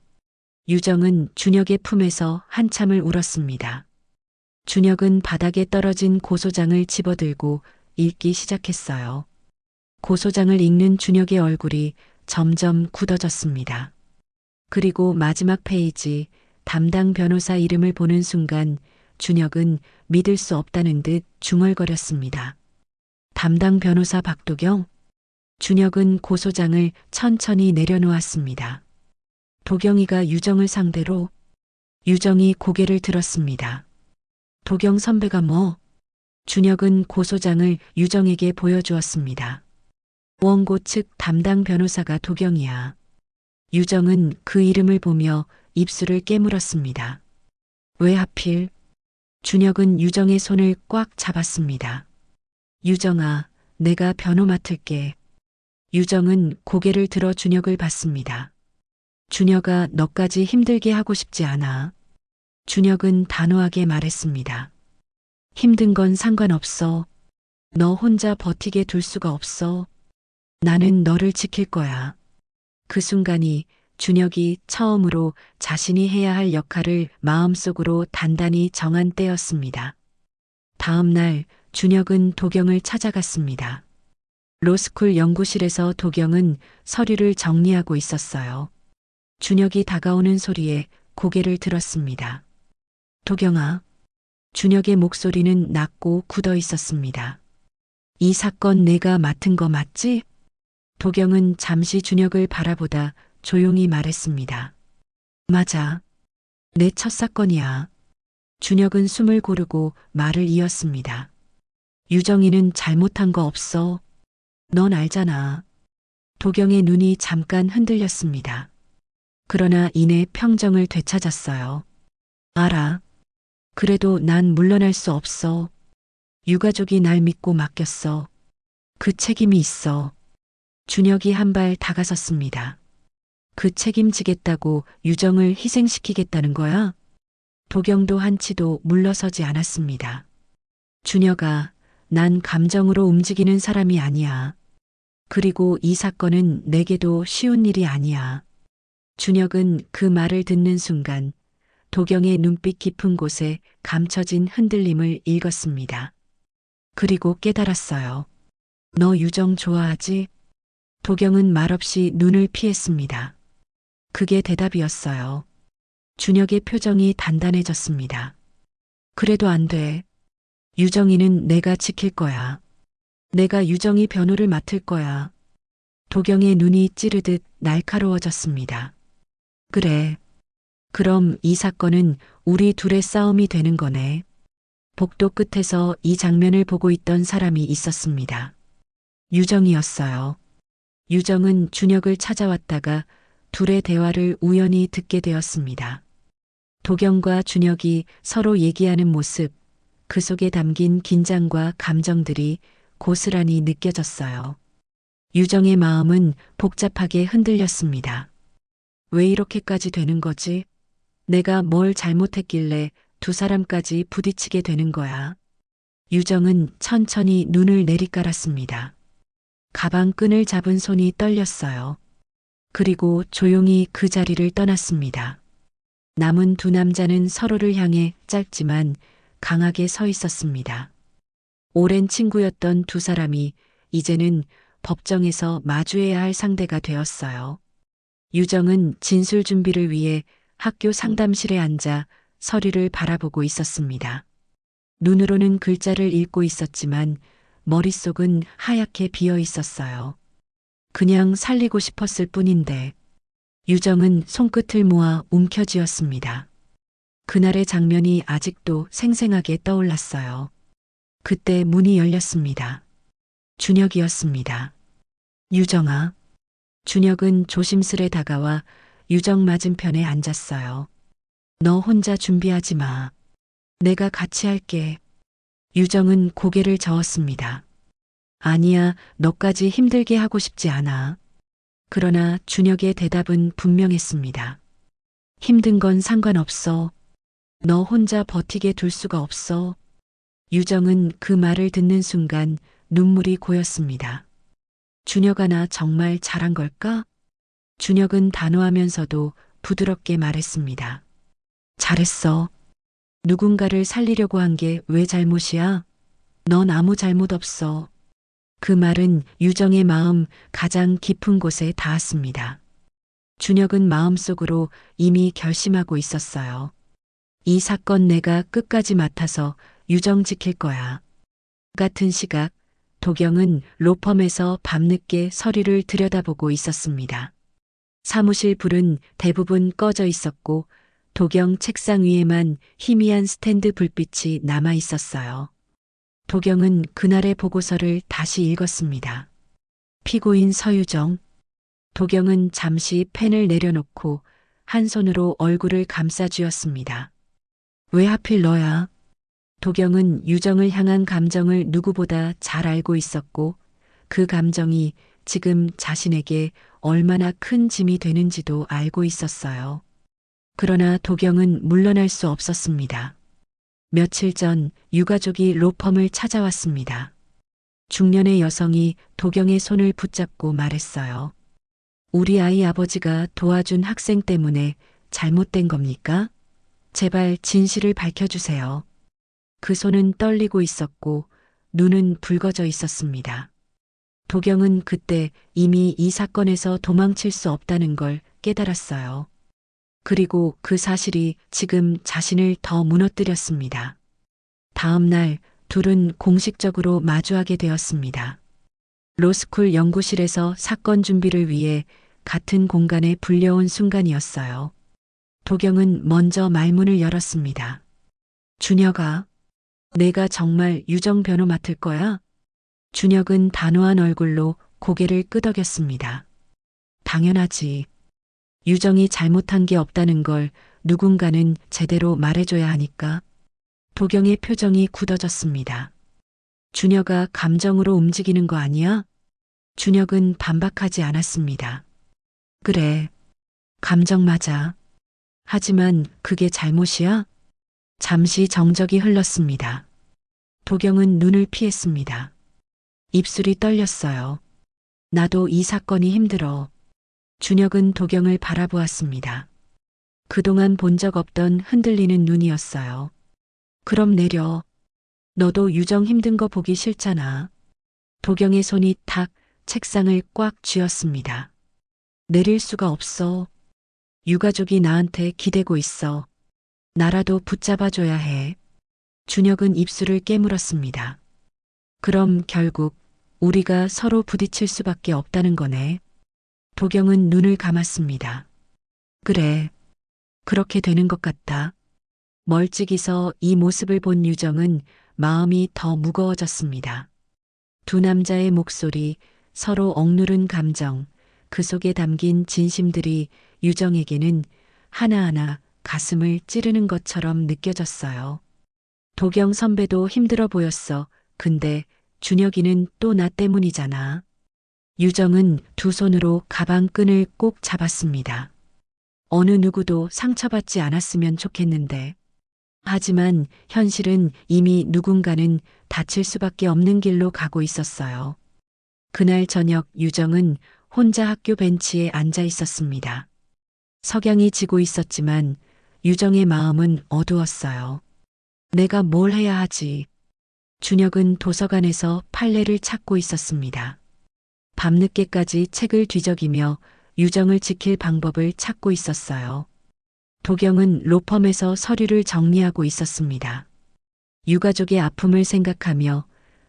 유정은 준혁의 품에서 한참을 울었습니다. 준혁은 바닥에 떨어진 고소장을 집어들고 읽기 시작했어요. 고소장을 읽는 준혁의 얼굴이 점점 굳어졌습니다. 그리고 마지막 페이지 담당 변호사 이름을 보는 순간 준혁은 믿을 수 없다는 듯 중얼거렸습니다. 담당 변호사 박도경? 준혁은 고소장을 천천히 내려놓았습니다. 도경이가 유정을 상대로. 유정이 고개를 들었습니다. 도경 선배가 뭐? 준혁은 고소장을 유정에게 보여주었습니다. 원고 측 담당 변호사가 도경이야. 유정은 그 이름을 보며 입술을 깨물었습니다. 왜 하필? 준혁은 유정의 손을 꽉 잡았습니다. 유정아, 내가 변호 맡을게. 유정은 고개를 들어 준혁을 봤습니다. 준혁아, 너까지 힘들게 하고 싶지 않아. 준혁은 단호하게 말했습니다. 힘든 건 상관없어. 너 혼자 버티게 둘 수가 없어. 나는 너를 지킬 거야. 그 순간이 준혁이 처음으로 자신이 해야 할 역할을 마음속으로 단단히 정한 때였습니다. 다음 날 준혁은 도경을 찾아갔습니다. 로스쿨 연구실에서 도경은 서류를 정리하고 있었어요. 준혁이 다가오는 소리에 고개를 들었습니다. 도경아. 준혁의 목소리는 낮고 굳어 있었습니다. 이 사건 내가 맡은 거 맞지? 도경은 잠시 준혁을 바라보다 조용히 말했습니다. 맞아. 내 첫 사건이야. 준혁은 숨을 고르고 말을 이었습니다. 유정이는 잘못한 거 없어. 넌 알잖아. 도경의 눈이 잠깐 흔들렸습니다. 그러나 이내 평정을 되찾았어요. 알아. 그래도 난 물러날 수 없어. 유가족이 날 믿고 맡겼어. 그 책임이 있어. 준혁이 한 발 다가섰습니다. 그 책임지겠다고 유정을 희생시키겠다는 거야? 도경도 한치도 물러서지 않았습니다. 준혁아, 난 감정으로 움직이는 사람이 아니야. 그리고 이 사건은 내게도 쉬운 일이 아니야. 준혁은 그 말을 듣는 순간 도경의 눈빛 깊은 곳에 감춰진 흔들림을 읽었습니다. 그리고 깨달았어요. 너 유정 좋아하지? 도경은 말없이 눈을 피했습니다. 그게 대답이었어요. 준혁의 표정이 단단해졌습니다. 그래도 안 돼. 유정이는 내가 지킬 거야. 내가 유정이 변호를 맡을 거야. 도경의 눈이 찌르듯 날카로워졌습니다. 그래. 그럼 이 사건은 우리 둘의 싸움이 되는 거네. 복도 끝에서 이 장면을 보고 있던 사람이 있었습니다. 유정이었어요. 유정은 준혁을 찾아왔다가 둘의 대화를 우연히 듣게 되었습니다. 도경과 준혁이 서로 얘기하는 모습, 그 속에 담긴 긴장과 감정들이 고스란히 느껴졌어요. 유정의 마음은 복잡하게 흔들렸습니다. 왜 이렇게까지 되는 거지? 내가 뭘 잘못했길래 두 사람까지 부딪히게 되는 거야. 유정은 천천히 눈을 내리깔았습니다. 가방 끈을 잡은 손이 떨렸어요. 그리고 조용히 그 자리를 떠났습니다. 남은 두 남자는 서로를 향해 짧지만 강하게 서 있었습니다. 오랜 친구였던 두 사람이 이제는 법정에서 마주해야 할 상대가 되었어요. 유정은 진술 준비를 위해 학교 상담실에 앉아 서류를 바라보고 있었습니다. 눈으로는 글자를 읽고 있었지만 머릿속은 하얗게 비어 있었어요. 그냥 살리고 싶었을 뿐인데. 유정은 손끝을 모아 움켜쥐었습니다. 그날의 장면이 아직도 생생하게 떠올랐어요. 그때 문이 열렸습니다. 준혁이었습니다. 유정아. 준혁은 조심스레 다가와 유정 맞은편에 앉았어요. 너 혼자 준비하지 마. 내가 같이 할게. 유정은 고개를 저었습니다. 아니야, 너까지 힘들게 하고 싶지 않아. 그러나 준혁의 대답은 분명했습니다. 힘든 건 상관없어. 너 혼자 버티게 둘 수가 없어. 유정은 그 말을 듣는 순간 눈물이 고였습니다. 준혁아, 나 정말 잘한 걸까? 준혁은 단호하면서도 부드럽게 말했습니다. 잘했어. 누군가를 살리려고 한 게 왜 잘못이야? 넌 아무 잘못 없어. 그 말은 유정의 마음 가장 깊은 곳에 닿았습니다. 준혁은 마음속으로 이미 결심하고 있었어요. 이 사건 내가 끝까지 맡아서 유정 지킬 거야. 같은 시각, 도경은 로펌에서 밤늦게 서류를 들여다보고 있었습니다. 사무실 불은 대부분 꺼져 있었고 도경 책상 위에만 희미한 스탠드 불빛이 남아 있었어요. 도경은 그날의 보고서를 다시 읽었습니다. 피고인 서유정. 도경은 잠시 펜을 내려놓고 한 손으로 얼굴을 감싸쥐었습니다. 왜 하필 너야? 도경은 유정을 향한 감정을 누구보다 잘 알고 있었고 그 감정이 지금 자신에게 얼마나 큰 짐이 되는지도 알고 있었어요. 그러나 도경은 물러날 수 없었습니다. 며칠 전 유가족이 로펌을 찾아왔습니다. 중년의 여성이 도경의 손을 붙잡고 말했어요. 우리 아이 아버지가 도와준 학생 때문에 잘못된 겁니까? 제발 진실을 밝혀주세요. 그 손은 떨리고 있었고 눈은 붉어져 있었습니다. 도경은 그때 이미 이 사건에서 도망칠 수 없다는 걸 깨달았어요. 그리고 그 사실이 지금 자신을 더 무너뜨렸습니다. 다음 날 둘은 공식적으로 마주하게 되었습니다. 로스쿨 연구실에서 사건 준비를 위해 같은 공간에 불려온 순간이었어요. 도경은 먼저 말문을 열었습니다. 준혁아, 내가 정말 유정 변호 맡을 거야? 준혁은 단호한 얼굴로 고개를 끄덕였습니다. 당연하지. 유정이 잘못한 게 없다는 걸 누군가는 제대로 말해줘야 하니까. 도경의 표정이 굳어졌습니다. 준혁아 감정으로 움직이는 거 아니야? 준혁은 반박하지 않았습니다. 그래, 감정 맞아. 하지만 그게 잘못이야? 잠시 정적이 흘렀습니다. 도경은 눈을 피했습니다. 입술이 떨렸어요. 나도 이 사건이 힘들어. 준혁은 도경을 바라보았습니다. 그동안 본 적 없던 흔들리는 눈이었어요. 그럼 내려. 너도 유정 힘든 거 보기 싫잖아. 도경의 손이 탁 책상을 꽉 쥐었습니다. 내릴 수가 없어. 유가족이 나한테 기대고 있어. 나라도 붙잡아줘야 해. 준혁은 입술을 깨물었습니다. 그럼 결국 우리가 서로 부딪힐 수밖에 없다는 거네. 도경은 눈을 감았습니다. 그래, 그렇게 되는 것 같다. 멀찍이서 이 모습을 본 유정은 마음이 더 무거워졌습니다. 두 남자의 목소리, 서로 억누른 감정, 그 속에 담긴 진심들이 유정에게는 하나하나 가슴을 찌르는 것처럼 느껴졌어요. 도경 선배도 힘들어 보였어. 근데 준혁이는 또 나 때문이잖아. 유정은 두 손으로 가방 끈을 꼭 잡았습니다. 어느 누구도 상처받지 않았으면 좋겠는데. 하지만 현실은 이미 누군가는 다칠 수밖에 없는 길로 가고 있었어요. 그날 저녁 유정은 혼자 학교 벤치에 앉아 있었습니다. 석양이 지고 있었지만 유정의 마음은 어두웠어요. 내가 뭘 해야 하지? 준혁은 도서관에서 판례를 찾고 있었습니다. 밤늦게까지 책을 뒤적이며 유정을 지킬 방법을 찾고 있었어요. 도경은 로펌에서 서류를 정리하고 있었습니다. 유가족의 아픔을 생각하며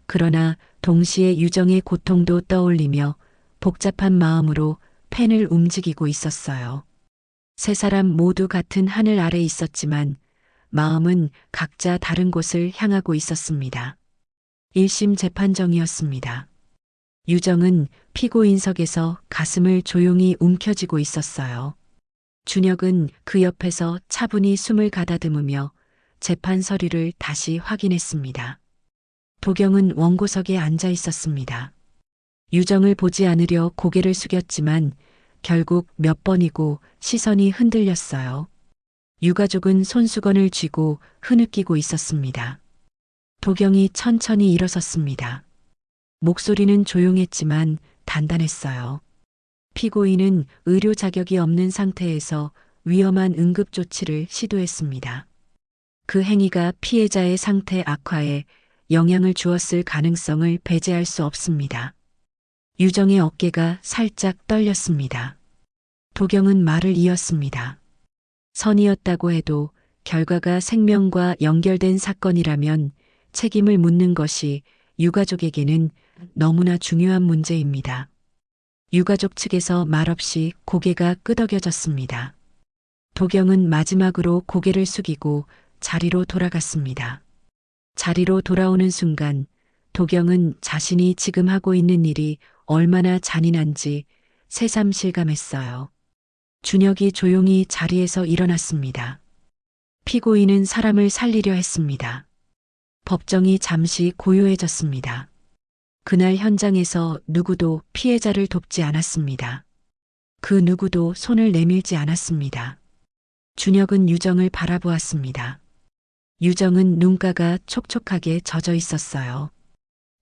그러나 동시에 유정의 고통도 떠올리며 복잡한 마음으로 펜을 움직이고 있었어요. 세 사람 모두 같은 하늘 아래 있었지만 마음은 각자 다른 곳을 향하고 있었습니다. 1심 재판정이었습니다. 유정은 피고인석에서 가슴을 조용히 움켜쥐고 있었어요. 준혁은 그 옆에서 차분히 숨을 가다듬으며 재판 서류를 다시 확인했습니다. 도경은 원고석에 앉아 있었습니다. 유정을 보지 않으려 고개를 숙였지만 결국 몇 번이고 시선이 흔들렸어요. 유가족은 손수건을 쥐고 흐느끼고 있었습니다. 도경이 천천히 일어섰습니다. 목소리는 조용했지만 단단했어요. 피고인은 의료 자격이 없는 상태에서 위험한 응급조치를 시도했습니다. 그 행위가 피해자의 상태 악화에 영향을 주었을 가능성을 배제할 수 없습니다. 유정의 어깨가 살짝 떨렸습니다. 도경은 말을 이었습니다. 선이었다고 해도 결과가 생명과 연결된 사건이라면 책임을 묻는 것이 유가족에게는 너무나 중요한 문제입니다. 유가족 측에서 말없이 고개가 끄덕여졌습니다. 도경은 마지막으로 고개를 숙이고 자리로 돌아갔습니다. 자리로 돌아오는 순간 도경은 자신이 지금 하고 있는 일이 얼마나 잔인한지 새삼 실감했어요. 준혁이 조용히 자리에서 일어났습니다. 피고인은 사람을 살리려 했습니다. 법정이 잠시 고요해졌습니다. 그날 현장에서 누구도 피해자를 돕지 않았습니다. 그 누구도 손을 내밀지 않았습니다. 준혁은 유정을 바라보았습니다. 유정은 눈가가 촉촉하게 젖어 있었어요.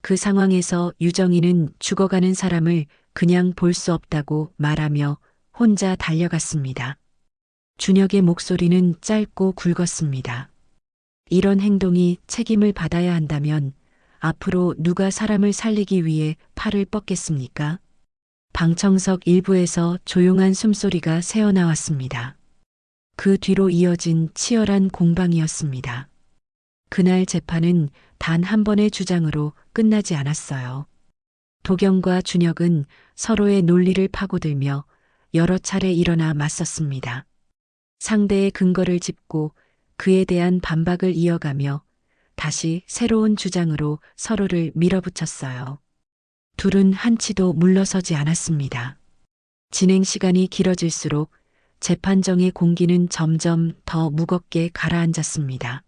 그 상황에서 유정이는 죽어가는 사람을 그냥 볼 수 없다고 말하며 혼자 달려갔습니다. 준혁의 목소리는 짧고 굵었습니다. 이런 행동이 책임을 받아야 한다면 앞으로 누가 사람을 살리기 위해 팔을 뻗겠습니까? 방청석 일부에서 조용한 숨소리가 새어나왔습니다. 그 뒤로 이어진 치열한 공방이었습니다. 그날 재판은 단 한 번의 주장으로 끝나지 않았어요. 도경과 준혁은 서로의 논리를 파고들며 여러 차례 일어나 맞섰습니다. 상대의 근거를 짚고 그에 대한 반박을 이어가며 다시 새로운 주장으로 서로를 밀어붙였어요. 둘은 한치도 물러서지 않았습니다. 진행 시간이 길어질수록 재판정의 공기는 점점 더 무겁게 가라앉았습니다.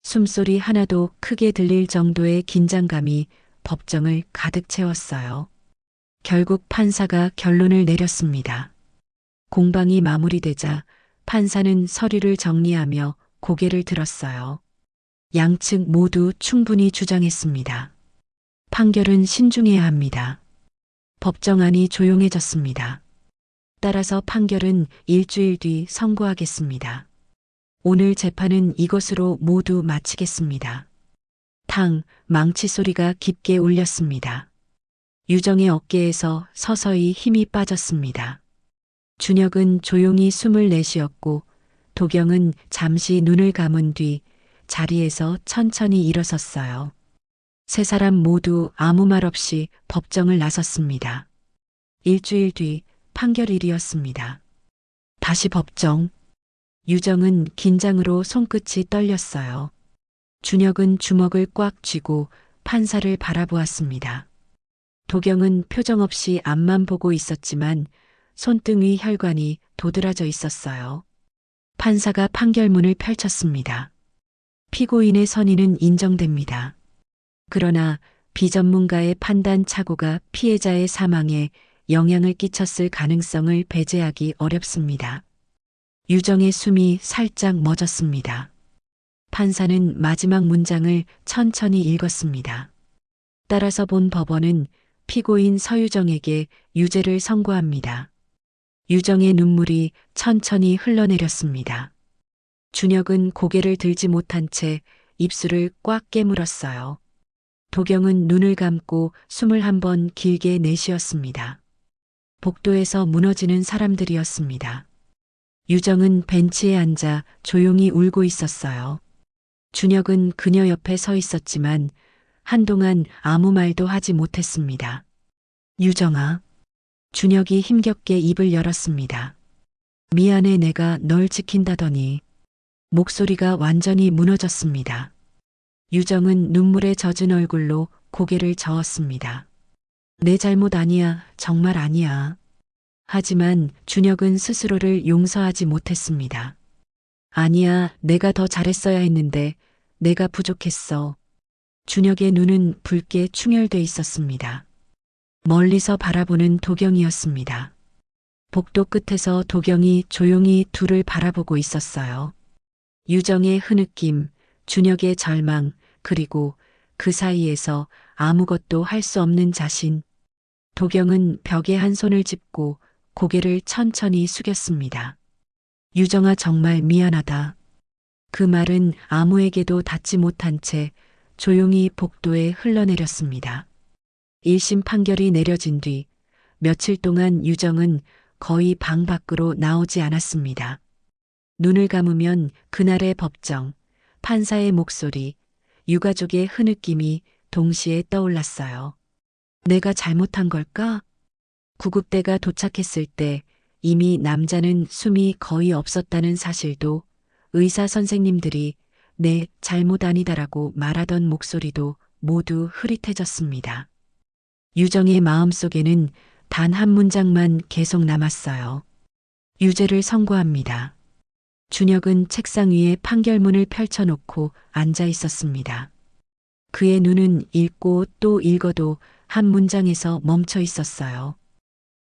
숨소리 하나도 크게 들릴 정도의 긴장감이 법정을 가득 채웠어요. 결국 판사가 결론을 내렸습니다. 공방이 마무리되자 판사는 서류를 정리하며 고개를 들었어요. 양측 모두 충분히 주장했습니다. 판결은 신중해야 합니다. 법정안이 조용해졌습니다. 따라서 판결은 일주일 뒤 선고하겠습니다. 오늘 재판은 이것으로 모두 마치겠습니다. 탕, 망치 소리가 깊게 울렸습니다. 유정의 어깨에서 서서히 힘이 빠졌습니다. 준혁은 조용히 숨을 내쉬었고 도경은 잠시 눈을 감은 뒤 자리에서 천천히 일어섰어요. 세 사람 모두 아무 말 없이 법정을 나섰습니다. 일주일 뒤 판결일이었습니다. 다시 법정. 유정은 긴장으로 손끝이 떨렸어요. 준혁은 주먹을 꽉 쥐고 판사를 바라보았습니다. 도경은 표정 없이 앞만 보고 있었지만 손등 위 혈관이 도드라져 있었어요. 판사가 판결문을 펼쳤습니다. 피고인의 선의는 인정됩니다. 그러나 비전문가의 판단 착오가 피해자의 사망에 영향을 끼쳤을 가능성을 배제하기 어렵습니다. 유정의 숨이 살짝 멎었습니다. 판사는 마지막 문장을 천천히 읽었습니다. 따라서 본 법원은 피고인 서유정에게 유죄를 선고합니다. 유정의 눈물이 천천히 흘러내렸습니다. 준혁은 고개를 들지 못한 채 입술을 꽉 깨물었어요. 도경은 눈을 감고 숨을 한 번 길게 내쉬었습니다. 복도에서 무너지는 사람들이었습니다. 유정은 벤치에 앉아 조용히 울고 있었어요. 준혁은 그녀 옆에 서 있었지만 한동안 아무 말도 하지 못했습니다. 유정아. 준혁이 힘겹게 입을 열었습니다. 미안해, 내가 널 지킨다더니. 목소리가 완전히 무너졌습니다. 유정은 눈물에 젖은 얼굴로 고개를 저었습니다. 내 잘못 아니야, 정말 아니야. 하지만 준혁은 스스로를 용서하지 못했습니다. 아니야, 내가 더 잘했어야 했는데 내가 부족했어. 준혁의 눈은 붉게 충혈돼 있었습니다. 멀리서 바라보는 도경이었습니다. 복도 끝에서 도경이 조용히 둘을 바라보고 있었어요. 유정의 흐느낌, 준혁의 절망, 그리고 그 사이에서 아무것도 할 수 없는 자신. 도경은 벽에 한 손을 짚고 고개를 천천히 숙였습니다. 유정아, 정말 미안하다. 그 말은 아무에게도 닿지 못한 채 조용히 복도에 흘러내렸습니다. 1심 판결이 내려진 뒤 며칠 동안 유정은 거의 방 밖으로 나오지 않았습니다. 눈을 감으면 그날의 법정, 판사의 목소리, 유가족의 흐느낌이 동시에 떠올랐어요. 내가 잘못한 걸까? 구급대가 도착했을 때 이미 남자는 숨이 거의 없었다는 사실도, 의사 선생님들이 내 잘못 아니다라고 말하던 목소리도 모두 흐릿해졌습니다. 유정의 마음속에는 단 한 문장만 계속 남았어요. 유죄를 선고합니다. 준혁은 책상 위에 판결문을 펼쳐놓고 앉아 있었습니다. 그의 눈은 읽고 또 읽어도 한 문장에서 멈춰 있었어요.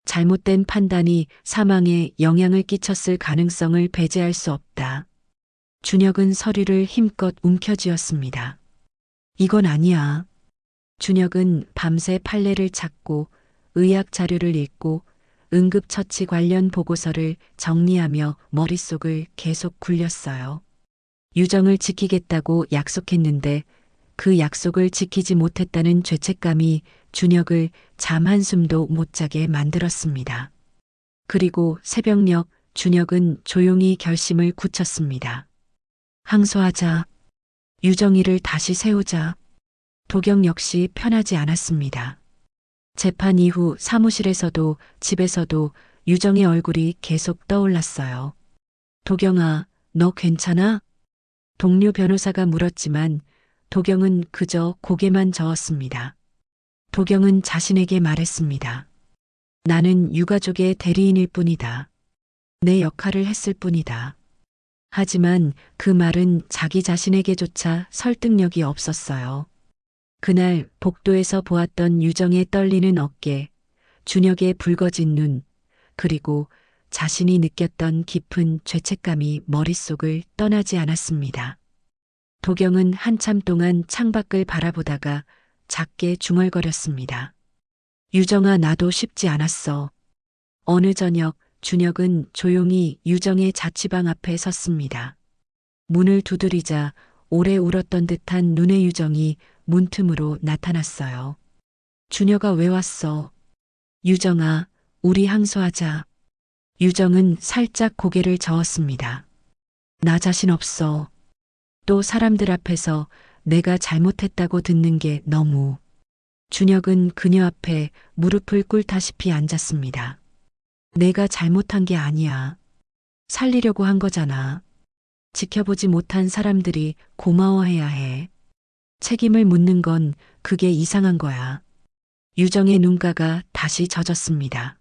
잘못된 판단이 사망에 영향을 끼쳤을 가능성을 배제할 수 없다. 준혁은 서류를 힘껏 움켜쥐었습니다. 이건 아니야. 준혁은 밤새 판례를 찾고 의학 자료를 읽고 응급처치 관련 보고서를 정리하며 머릿속을 계속 굴렸어요. 유정을 지키겠다고 약속했는데 그 약속을 지키지 못했다는 죄책감이 준혁을 잠 한숨도 못 자게 만들었습니다. 그리고 새벽녘 준혁은 조용히 결심을 굳혔습니다. 항소하자. 유정이를 다시 세우자. 도경 역시 편하지 않았습니다. 재판 이후 사무실에서도 집에서도 유정의 얼굴이 계속 떠올랐어요. 도경아, 너 괜찮아? 동료 변호사가 물었지만 도경은 그저 고개만 저었습니다. 도경은 자신에게 말했습니다. 나는 유가족의 대리인일 뿐이다. 내 역할을 했을 뿐이다. 하지만 그 말은 자기 자신에게조차 설득력이 없었어요. 그날 복도에서 보았던 유정의 떨리는 어깨, 준혁의 붉어진 눈, 그리고 자신이 느꼈던 깊은 죄책감이 머릿속을 떠나지 않았습니다. 도경은 한참 동안 창밖을 바라보다가 작게 중얼거렸습니다. 유정아, 나도 쉽지 않았어. 어느 저녁 준혁은 조용히 유정의 자취방 앞에 섰습니다. 문을 두드리자 오래 울었던 듯한 눈의 유정이 문틈으로 나타났어요. 준혁아, 왜 왔어? 유정아, 우리 항소하자. 유정은 살짝 고개를 저었습니다. 나 자신 없어. 또 사람들 앞에서 내가 잘못했다고 듣는 게 너무. 준혁은 그녀 앞에 무릎을 꿇다시피 앉았습니다. 내가 잘못한 게 아니야. 살리려고 한 거잖아. 지켜보지 못한 사람들이 고마워해야 해. 책임을 묻는 건 그게 이상한 거야. 유정의 눈가가 다시 젖었습니다.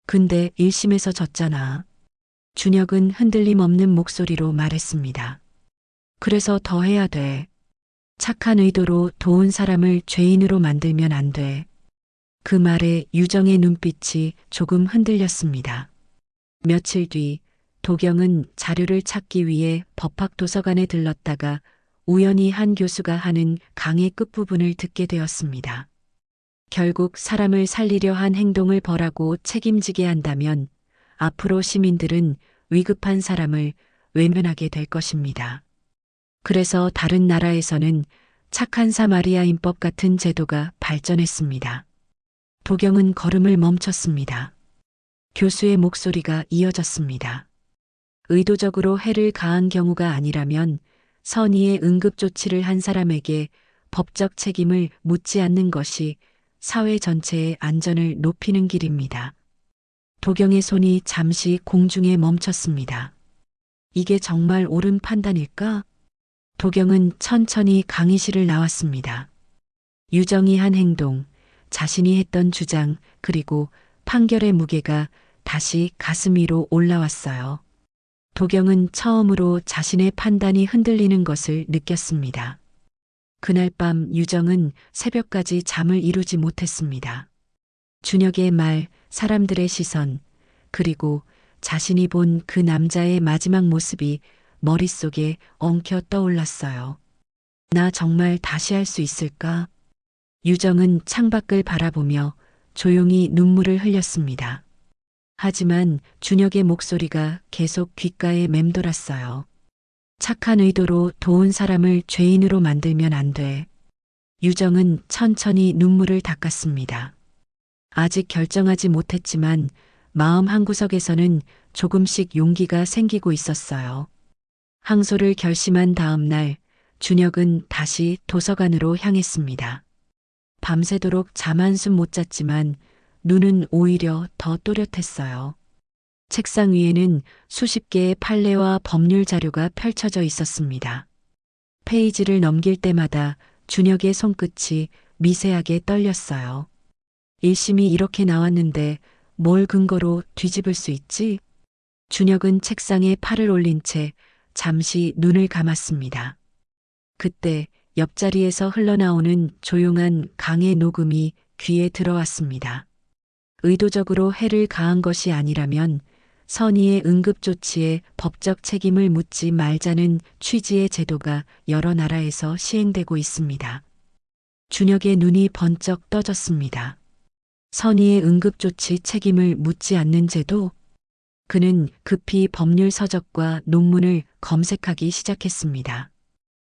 근데 1심에서 졌잖아. 준혁은 흔들림 없는 목소리로 말했습니다. 그래서 더 해야 돼. 착한 의도로 도운 사람을 죄인으로 만들면 안 돼. 그 말에 유정의 눈빛이 조금 흔들렸습니다. 며칠 뒤 도경은 자료를 찾기 위해 법학도서관에 들렀다가 우연히 한 교수가 하는 강의 끝부분을 듣게 되었습니다. 결국 사람을 살리려 한 행동을 벌하고 책임지게 한다면 앞으로 시민들은 위급한 사람을 외면하게 될 것입니다. 그래서 다른 나라에서는 착한 사마리아인법 같은 제도가 발전했습니다. 도경은 걸음을 멈췄습니다. 교수의 목소리가 이어졌습니다. 의도적으로 해를 가한 경우가 아니라면 선의의 응급조치를 한 사람에게 법적 책임을 묻지 않는 것이 사회 전체의 안전을 높이는 길입니다. 도경의 손이 잠시 공중에 멈췄습니다. 이게 정말 옳은 판단일까? 도경은 천천히 강의실을 나왔습니다. 유정이 한 행동, 자신이 했던 주장, 그리고 판결의 무게가 다시 가슴 위로 올라왔어요. 도경은 처음으로 자신의 판단이 흔들리는 것을 느꼈습니다. 그날 밤 유정은 새벽까지 잠을 이루지 못했습니다. 준혁의 말, 사람들의 시선, 그리고 자신이 본 그 남자의 마지막 모습이 머릿속에 엉켜 떠올랐어요. 나 정말 다시 할 수 있을까? 유정은 창밖을 바라보며 조용히 눈물을 흘렸습니다. 하지만 준혁의 목소리가 계속 귓가에 맴돌았어요. 착한 의도로 도운 사람을 죄인으로 만들면 안 돼. 유정은 천천히 눈물을 닦았습니다. 아직 결정하지 못했지만 마음 한구석에서는 조금씩 용기가 생기고 있었어요. 항소를 결심한 다음 날 준혁은 다시 도서관으로 향했습니다. 밤새도록 잠 한숨 못 잤지만 눈은 오히려 더 또렷했어요. 책상 위에는 수십 개의 판례와 법률 자료가 펼쳐져 있었습니다. 페이지를 넘길 때마다 준혁의 손끝이 미세하게 떨렸어요. 1심이 이렇게 나왔는데 뭘 근거로 뒤집을 수 있지? 준혁은 책상에 팔을 올린 채 잠시 눈을 감았습니다. 그때 옆자리에서 흘러나오는 조용한 강의 녹음이 귀에 들어왔습니다. 의도적으로 해를 가한 것이 아니라면 선의의 응급조치에 법적 책임을 묻지 말자는 취지의 제도가 여러 나라에서 시행되고 있습니다. 준혁의 눈이 번쩍 떠졌습니다. 선의의 응급조치 책임을 묻지 않는 제도? 그는 급히 법률 서적과 논문을 검색하기 시작했습니다.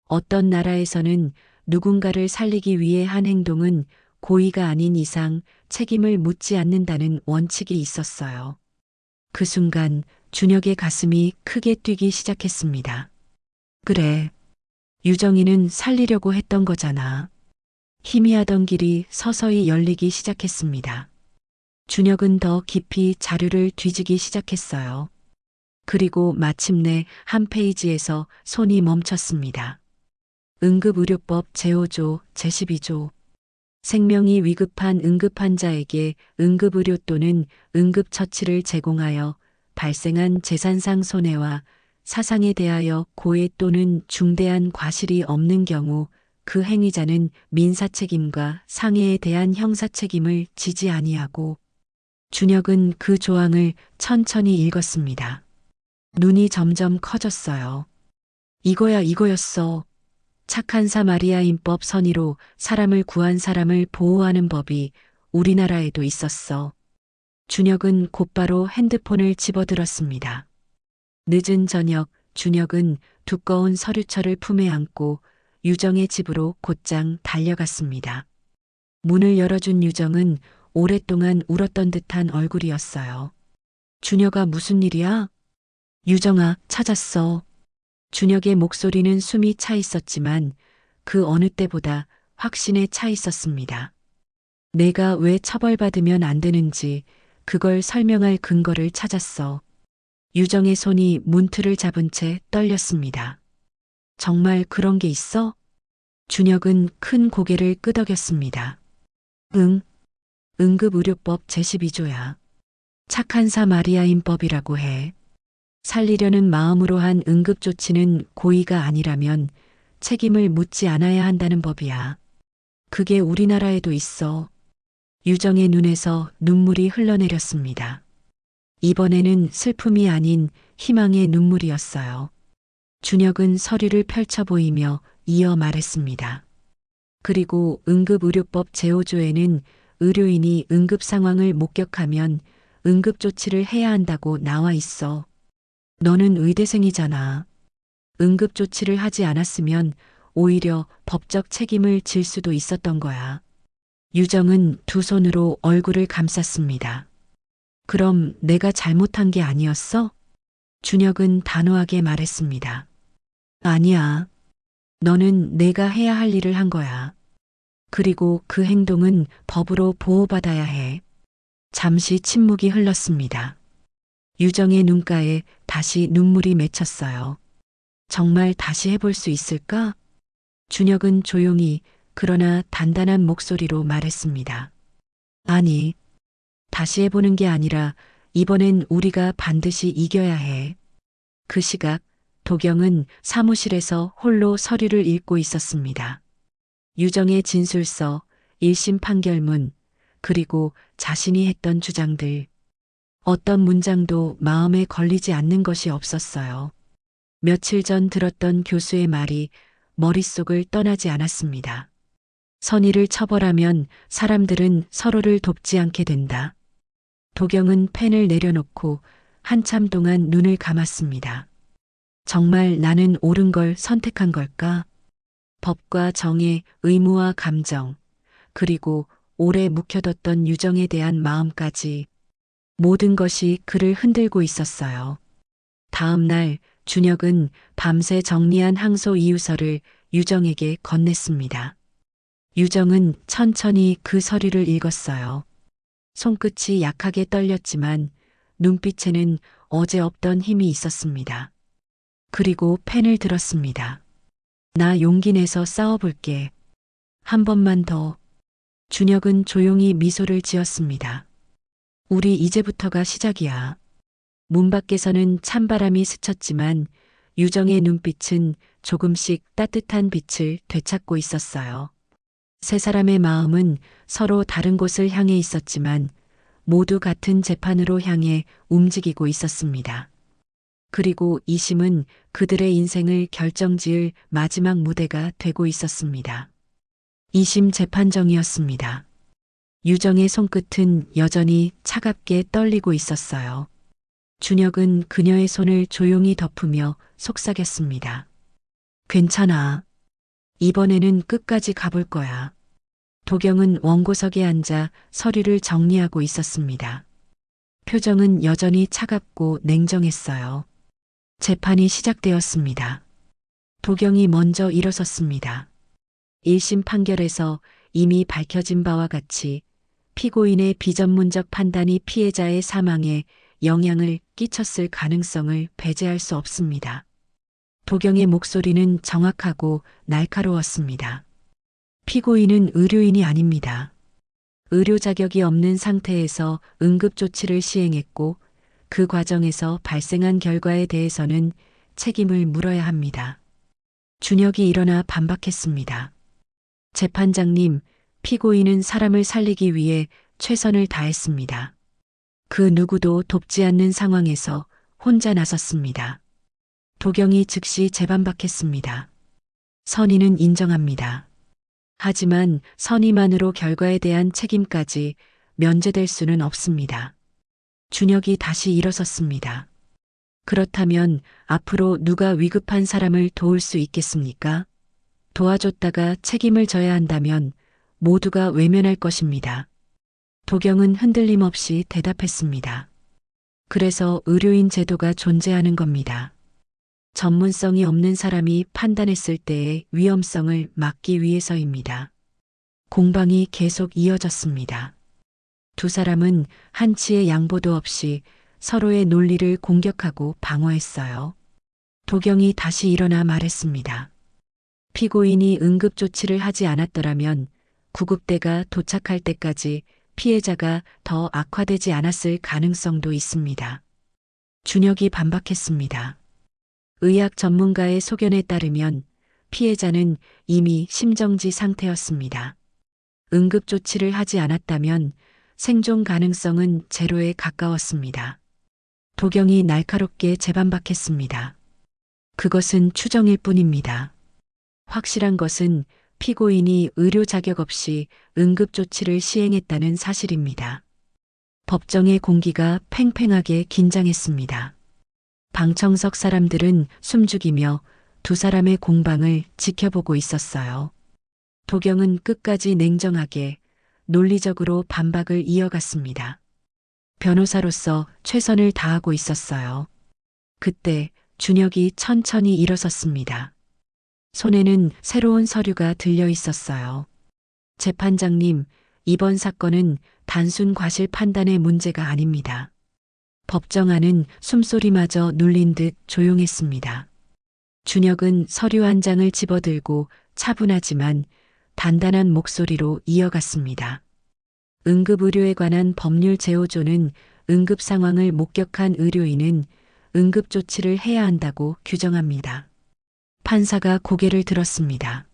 어떤 나라에서는 누군가를 살리기 위해 한 행동은 고의가 아닌 이상 책임을 묻지 않는다는 원칙이 있었어요. 그 순간 준혁의 가슴이 크게 뛰기 시작했습니다. 그래, 유정이는 살리려고 했던 거잖아. 희미하던 길이 서서히 열리기 시작했습니다. 준혁은 더 깊이 자료를 뒤지기 시작했어요. 그리고 마침내 한 페이지에서 손이 멈췄습니다. 응급의료법 제5조, 제12조. 생명이 위급한 응급환자에게 응급의료 또는 응급처치를 제공하여 발생한 재산상 손해와 사상에 대하여 고의 또는 중대한 과실이 없는 경우 그 행위자는 민사책임과 상해에 대한 형사책임을 지지 아니하고. 준혁은 그 조항을 천천히 읽었습니다. 눈이 점점 커졌어요. 이거였어. 착한 사마리아인법 선의로 사람을 구한 사람을 보호하는 법이 우리나라에도 있었어. 준혁은 곧바로 핸드폰을 집어들었습니다. 늦은 저녁 준혁은 두꺼운 서류철을 품에 안고 유정의 집으로 곧장 달려갔습니다. 문을 열어준 유정은 오랫동안 울었던 듯한 얼굴이었어요. 준혁아, 무슨 일이야? 유정아, 찾았어. 준혁의 목소리는 숨이 차 있었지만 그 어느 때보다 확신에 차 있었습니다. 내가 왜 처벌받으면 안 되는지 그걸 설명할 근거를 찾았어. 유정의 손이 문틀을 잡은 채 떨렸습니다. 정말 그런 게 있어? 준혁은 큰 고개를 끄덕였습니다. 응. 응급의료법 제12조야. 착한 사마리아인법이라고 해. 살리려는 마음으로 한 응급조치는 고의가 아니라면 책임을 묻지 않아야 한다는 법이야. 그게 우리나라에도 있어. 유정의 눈에서 눈물이 흘러내렸습니다. 이번에는 슬픔이 아닌 희망의 눈물이었어요. 준혁은 서류를 펼쳐 보이며 이어 말했습니다. 그리고 응급의료법 제5조에는 의료인이 응급 상황을 목격하면 응급조치를 해야 한다고 나와 있어. 너는 의대생이잖아. 응급조치를 하지 않았으면 오히려 법적 책임을 질 수도 있었던 거야. 유정은 두 손으로 얼굴을 감쌌습니다. 그럼 내가 잘못한 게 아니었어? 준혁은 단호하게 말했습니다. 아니야. 너는 내가 해야 할 일을 한 거야. 그리고 그 행동은 법으로 보호받아야 해. 잠시 침묵이 흘렀습니다. 유정의 눈가에 다시 눈물이 맺혔어요. 정말 다시 해볼 수 있을까? 준혁은 조용히 그러나 단단한 목소리로 말했습니다. 아니, 다시 해보는 게 아니라 이번엔 우리가 반드시 이겨야 해. 그 시각 도경은 사무실에서 홀로 서류를 읽고 있었습니다. 유정의 진술서, 1심 판결문, 그리고 자신이 했던 주장들. 어떤 문장도 마음에 걸리지 않는 것이 없었어요. 며칠 전 들었던 교수의 말이 머릿속을 떠나지 않았습니다. 선의를 처벌하면 사람들은 서로를 돕지 않게 된다. 도경은 펜을 내려놓고 한참 동안 눈을 감았습니다. 정말 나는 옳은 걸 선택한 걸까? 법과 정의, 의무와 감정, 그리고 오래 묵혀뒀던 유정에 대한 마음까지 모든 것이 그를 흔들고 있었어요. 다음 날 준혁은 밤새 정리한 항소 이유서를 유정에게 건넸습니다. 유정은 천천히 그 서류를 읽었어요. 손끝이 약하게 떨렸지만 눈빛에는 어제 없던 힘이 있었습니다. 그리고 펜을 들었습니다. 나 용기 내서 싸워볼게. 한 번만 더. 준혁은 조용히 미소를 지었습니다. 우리 이제부터가 시작이야. 문 밖에서는 찬바람이 스쳤지만 유정의 눈빛은 조금씩 따뜻한 빛을 되찾고 있었어요. 세 사람의 마음은 서로 다른 곳을 향해 있었지만 모두 같은 재판으로 향해 움직이고 있었습니다. 그리고 이심은 그들의 인생을 결정지을 마지막 무대가 되고 있었습니다. 이심 재판정이었습니다. 유정의 손끝은 여전히 차갑게 떨리고 있었어요. 준혁은 그녀의 손을 조용히 덮으며 속삭였습니다. 괜찮아. 이번에는 끝까지 가볼 거야. 도경은 원고석에 앉아 서류를 정리하고 있었습니다. 표정은 여전히 차갑고 냉정했어요. 재판이 시작되었습니다. 도경이 먼저 일어섰습니다. 1심 판결에서 이미 밝혀진 바와 같이 피고인의 비전문적 판단이 피해자의 사망에 영향을 끼쳤을 가능성을 배제할 수 없습니다. 도경의 목소리는 정확하고 날카로웠습니다. 피고인은 의료인이 아닙니다. 의료 자격이 없는 상태에서 응급조치를 시행했고 그 과정에서 발생한 결과에 대해서는 책임을 물어야 합니다. 준혁이 일어나 반박했습니다. 재판장님, 피고인은 사람을 살리기 위해 최선을 다했습니다. 그 누구도 돕지 않는 상황에서 혼자 나섰습니다. 도경이 즉시 재반박했습니다. 선의는 인정합니다. 하지만 선의만으로 결과에 대한 책임까지 면제될 수는 없습니다. 준혁이 다시 일어섰습니다. 그렇다면 앞으로 누가 위급한 사람을 도울 수 있겠습니까? 도와줬다가 책임을 져야 한다면 모두가 외면할 것입니다. 도경은 흔들림 없이 대답했습니다. 그래서 의료인 제도가 존재하는 겁니다. 전문성이 없는 사람이 판단했을 때의 위험성을 막기 위해서입니다. 공방이 계속 이어졌습니다. 두 사람은 한치의 양보도 없이 서로의 논리를 공격하고 방어했어요. 도경이 다시 일어나 말했습니다. 피고인이 응급조치를 하지 않았더라면 구급대가 도착할 때까지 피해자가 더 악화되지 않았을 가능성도 있습니다. 준혁이 반박했습니다. 의학 전문가의 소견에 따르면 피해자는 이미 심정지 상태였습니다. 응급조치를 하지 않았다면 생존 가능성은 제로에 가까웠습니다. 도경이 날카롭게 재반박했습니다. 그것은 추정일 뿐입니다. 확실한 것은 피고인이 의료 자격 없이 응급조치를 시행했다는 사실입니다. 법정의 공기가 팽팽하게 긴장했습니다. 방청석 사람들은 숨죽이며 두 사람의 공방을 지켜보고 있었어요. 도경은 끝까지 냉정하게 논리적으로 반박을 이어갔습니다. 변호사로서 최선을 다하고 있었어요. 그때 준혁이 천천히 일어섰습니다. 손에는 새로운 서류가 들려 있었어요. 재판장님, 이번 사건은 단순 과실 판단의 문제가 아닙니다. 법정 안은 숨소리마저 눌린 듯 조용했습니다. 준혁은 서류 한 장을 집어들고 차분하지만 단단한 목소리로 이어갔습니다. 응급의료에 관한 법률 제5조는 응급 상황을 목격한 의료인은 응급조치를 해야 한다고 규정합니다. 판사가 고개를 들었습니다.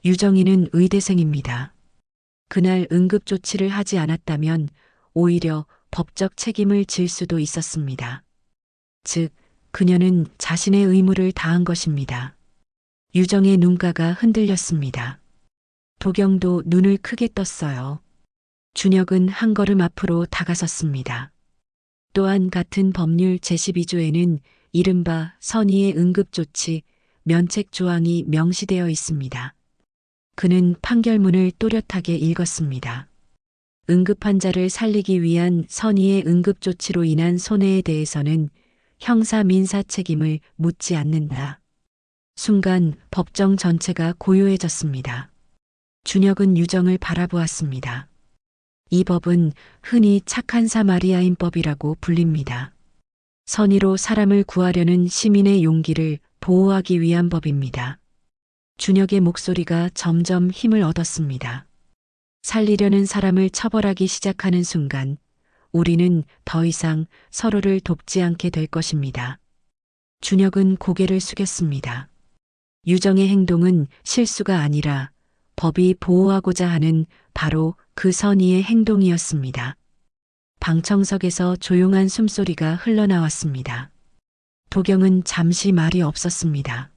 유정희는 의대생입니다. 그날 응급조치를 하지 않았다면 오히려 법적 책임을 질 수도 있었습니다. 즉, 그녀는 자신의 의무를 다한 것입니다. 유정의 눈가가 흔들렸습니다. 도경도 눈을 크게 떴어요. 준혁은 한 걸음 앞으로 다가섰습니다. 또한 같은 법률 제12조에는 이른바 선의의 응급조치, 면책 조항이 명시되어 있습니다. 그는 판결문을 또렷하게 읽었습니다. 응급 환자를 살리기 위한 선의의 응급조치로 인한 손해에 대해서는 형사 민사 책임을 묻지 않는다. 순간 법정 전체가 고요해졌습니다. 준혁은 유정을 바라보았습니다. 이 법은 흔히 착한 사마리아인법이라고 불립니다. 선의로 사람을 구하려는 시민의 용기를 보호하기 위한 법입니다. 준혁의 목소리가 점점 힘을 얻었습니다. 살리려는 사람을 처벌하기 시작하는 순간 우리는 더 이상 서로를 돕지 않게 될 것입니다. 준혁은 고개를 숙였습니다. 유정의 행동은 실수가 아니라 법이 보호하고자 하는 바로 그 선의의 행동이었습니다. 방청석에서 조용한 숨소리가 흘러나왔습니다. 도경은 잠시 말이 없었습니다.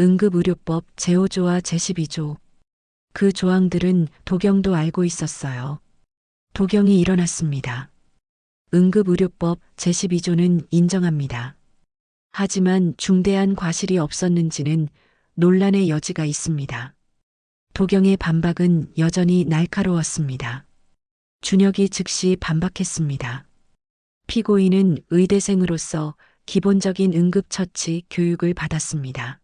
응급의료법 제5조와 제12조. 그 조항들은 도경도 알고 있었어요. 도경이 일어났습니다. 응급의료법 제12조는 인정합니다. 하지만 중대한 과실이 없었는지는 논란의 여지가 있습니다. 도경의 반박은 여전히 날카로웠습니다. 준혁이 즉시 반박했습니다. 피고인은 의대생으로서 기본적인 응급처치 교육을 받았습니다.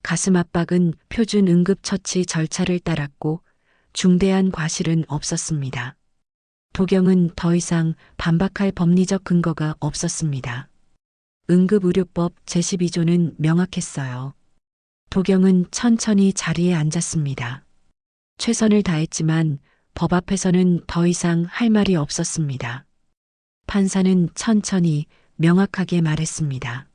가슴 압박은 표준 응급처치 절차를 따랐고 중대한 과실은 없었습니다. 도경은 더 이상 반박할 법리적 근거가 없었습니다. 응급의료법 제12조는 명확했어요. 도경은 천천히 자리에 앉았습니다. 최선을 다했지만 법 앞에서는 더 이상 할 말이 없었습니다. 판사는 천천히 명확하게 말했습니다.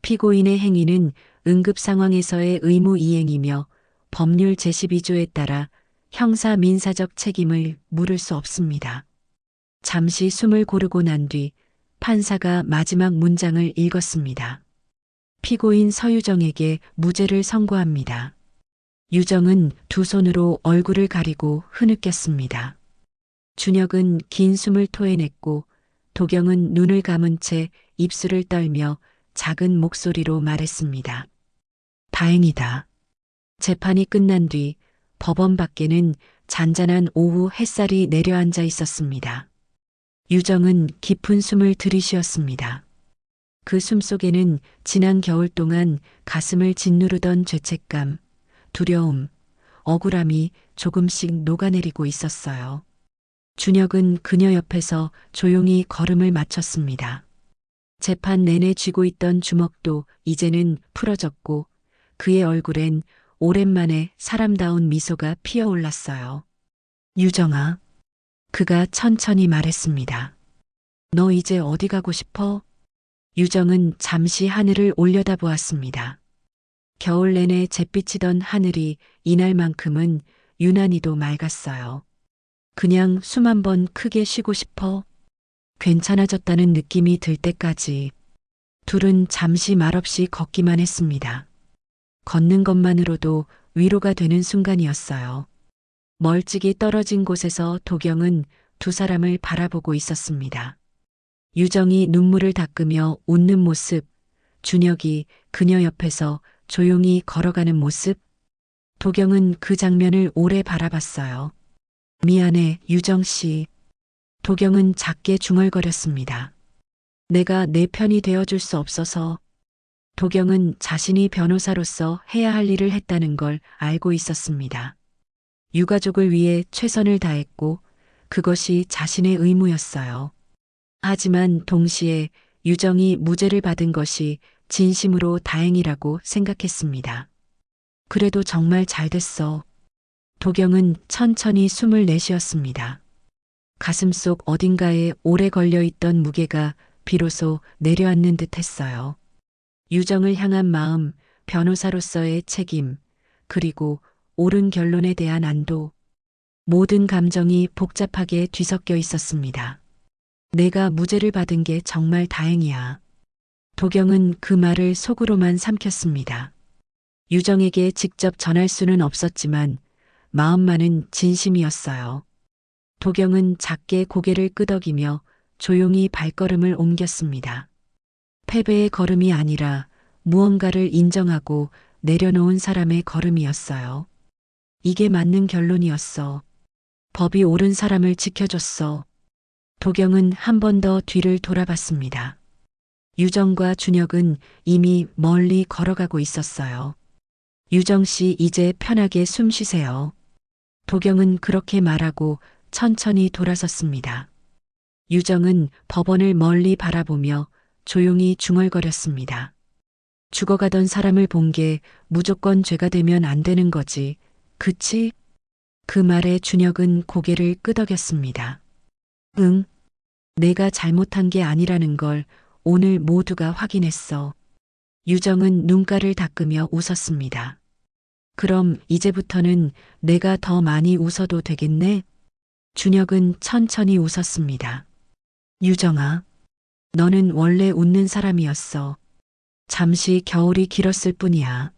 피고인의 행위는 응급 상황에서의 의무 이행이며 법률 제12조에 따라 형사 민사적 책임을 물을 수 없습니다. 잠시 숨을 고르고 난 뒤 판사가 마지막 문장을 읽었습니다. 피고인 서유정에게 무죄를 선고합니다. 유정은 두 손으로 얼굴을 가리고 흐느꼈습니다. 준혁은 긴 숨을 토해냈고 도경은 눈을 감은 채 입술을 떨며 작은 목소리로 말했습니다. 다행이다. 재판이 끝난 뒤 법원 밖에는 잔잔한 오후 햇살이 내려앉아 있었습니다. 유정은 깊은 숨을 들이쉬었습니다. 그 숨속에는 지난 겨울 동안 가슴을 짓누르던 죄책감, 두려움, 억울함이 조금씩 녹아내리고 있었어요. 준혁은 그녀 옆에서 조용히 걸음을 맞췄습니다. 재판 내내 쥐고 있던 주먹도 이제는 풀어졌고 그의 얼굴엔 오랜만에 사람다운 미소가 피어올랐어요. 유정아, 그가 천천히 말했습니다. 너 이제 어디 가고 싶어? 유정은 잠시 하늘을 올려다보았습니다. 겨울 내내 잿빛이던 하늘이 이날만큼은 유난히도 맑았어요. 그냥 숨 한 번 크게 쉬고 싶어. 괜찮아졌다는 느낌이 들 때까지. 둘은 잠시 말없이 걷기만 했습니다. 걷는 것만으로도 위로가 되는 순간이었어요. 멀찍이 떨어진 곳에서 도경은 두 사람을 바라보고 있었습니다. 유정이 눈물을 닦으며 웃는 모습, 준혁이 그녀 옆에서 조용히 걸어가는 모습. 도경은 그 장면을 오래 바라봤어요. 미안해, 유정 씨. 도경은 작게 중얼거렸습니다. 내가 내 편이 되어줄 수 없어서. 도경은 자신이 변호사로서 해야 할 일을 했다는 걸 알고 있었습니다. 유가족을 위해 최선을 다했고 그것이 자신의 의무였어요. 하지만 동시에 유정이 무죄를 받은 것이 진심으로 다행이라고 생각했습니다. 그래도 정말 잘 됐어. 도경은 천천히 숨을 내쉬었습니다. 가슴속 어딘가에 오래 걸려있던 무게가 비로소 내려앉는 듯 했어요. 유정을 향한 마음, 변호사로서의 책임, 그리고 옳은 결론에 대한 안도. 모든 감정이 복잡하게 뒤섞여 있었습니다. 내가 무죄를 받은 게 정말 다행이야. 도경은 그 말을 속으로만 삼켰습니다. 유정에게 직접 전할 수는 없었지만 마음만은 진심이었어요. 도경은 작게 고개를 끄덕이며 조용히 발걸음을 옮겼습니다. 패배의 걸음이 아니라 무언가를 인정하고 내려놓은 사람의 걸음이었어요. 이게 맞는 결론이었어. 법이 옳은 사람을 지켜줬어. 도경은 한 번 더 뒤를 돌아봤습니다. 유정과 준혁은 이미 멀리 걸어가고 있었어요. 유정 씨 이제 편하게 숨 쉬세요. 도경은 그렇게 말하고 천천히 돌아섰습니다. 유정은 법원을 멀리 바라보며 조용히 중얼거렸습니다. 죽어가던 사람을 본 게 무조건 죄가 되면 안 되는 거지. 그치? 그 말에 준혁은 고개를 끄덕였습니다. 응. 내가 잘못한 게 아니라는 걸 오늘 모두가 확인했어. 유정은 눈가를 닦으며 웃었습니다. 그럼 이제부터는 내가 더 많이 웃어도 되겠네? 준혁은 천천히 웃었습니다. 유정아, 너는 원래 웃는 사람이었어. 잠시 겨울이 길었을 뿐이야.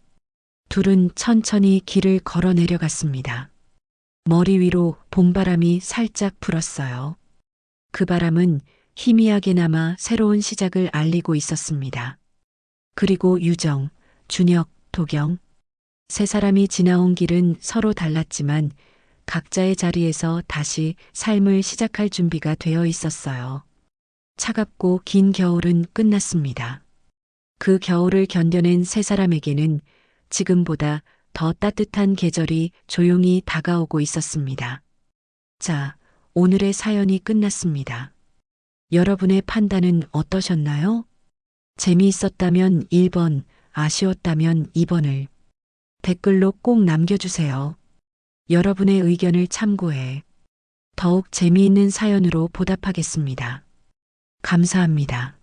둘은 천천히 길을 걸어 내려갔습니다. 머리 위로 봄바람이 살짝 불었어요. 그 바람은 희미하게나마 새로운 시작을 알리고 있었습니다. 그리고 유정, 준혁, 도경. 세 사람이 지나온 길은 서로 달랐지만 각자의 자리에서 다시 삶을 시작할 준비가 되어 있었어요. 차갑고 긴 겨울은 끝났습니다. 그 겨울을 견뎌낸 세 사람에게는 지금보다 더 따뜻한 계절이 조용히 다가오고 있었습니다. 자, 오늘의 사연이 끝났습니다. 여러분의 판단은 어떠셨나요? 재미있었다면 1번, 아쉬웠다면 2번을 댓글로 꼭 남겨주세요. 여러분의 의견을 참고해 더욱 재미있는 사연으로 보답하겠습니다. 감사합니다.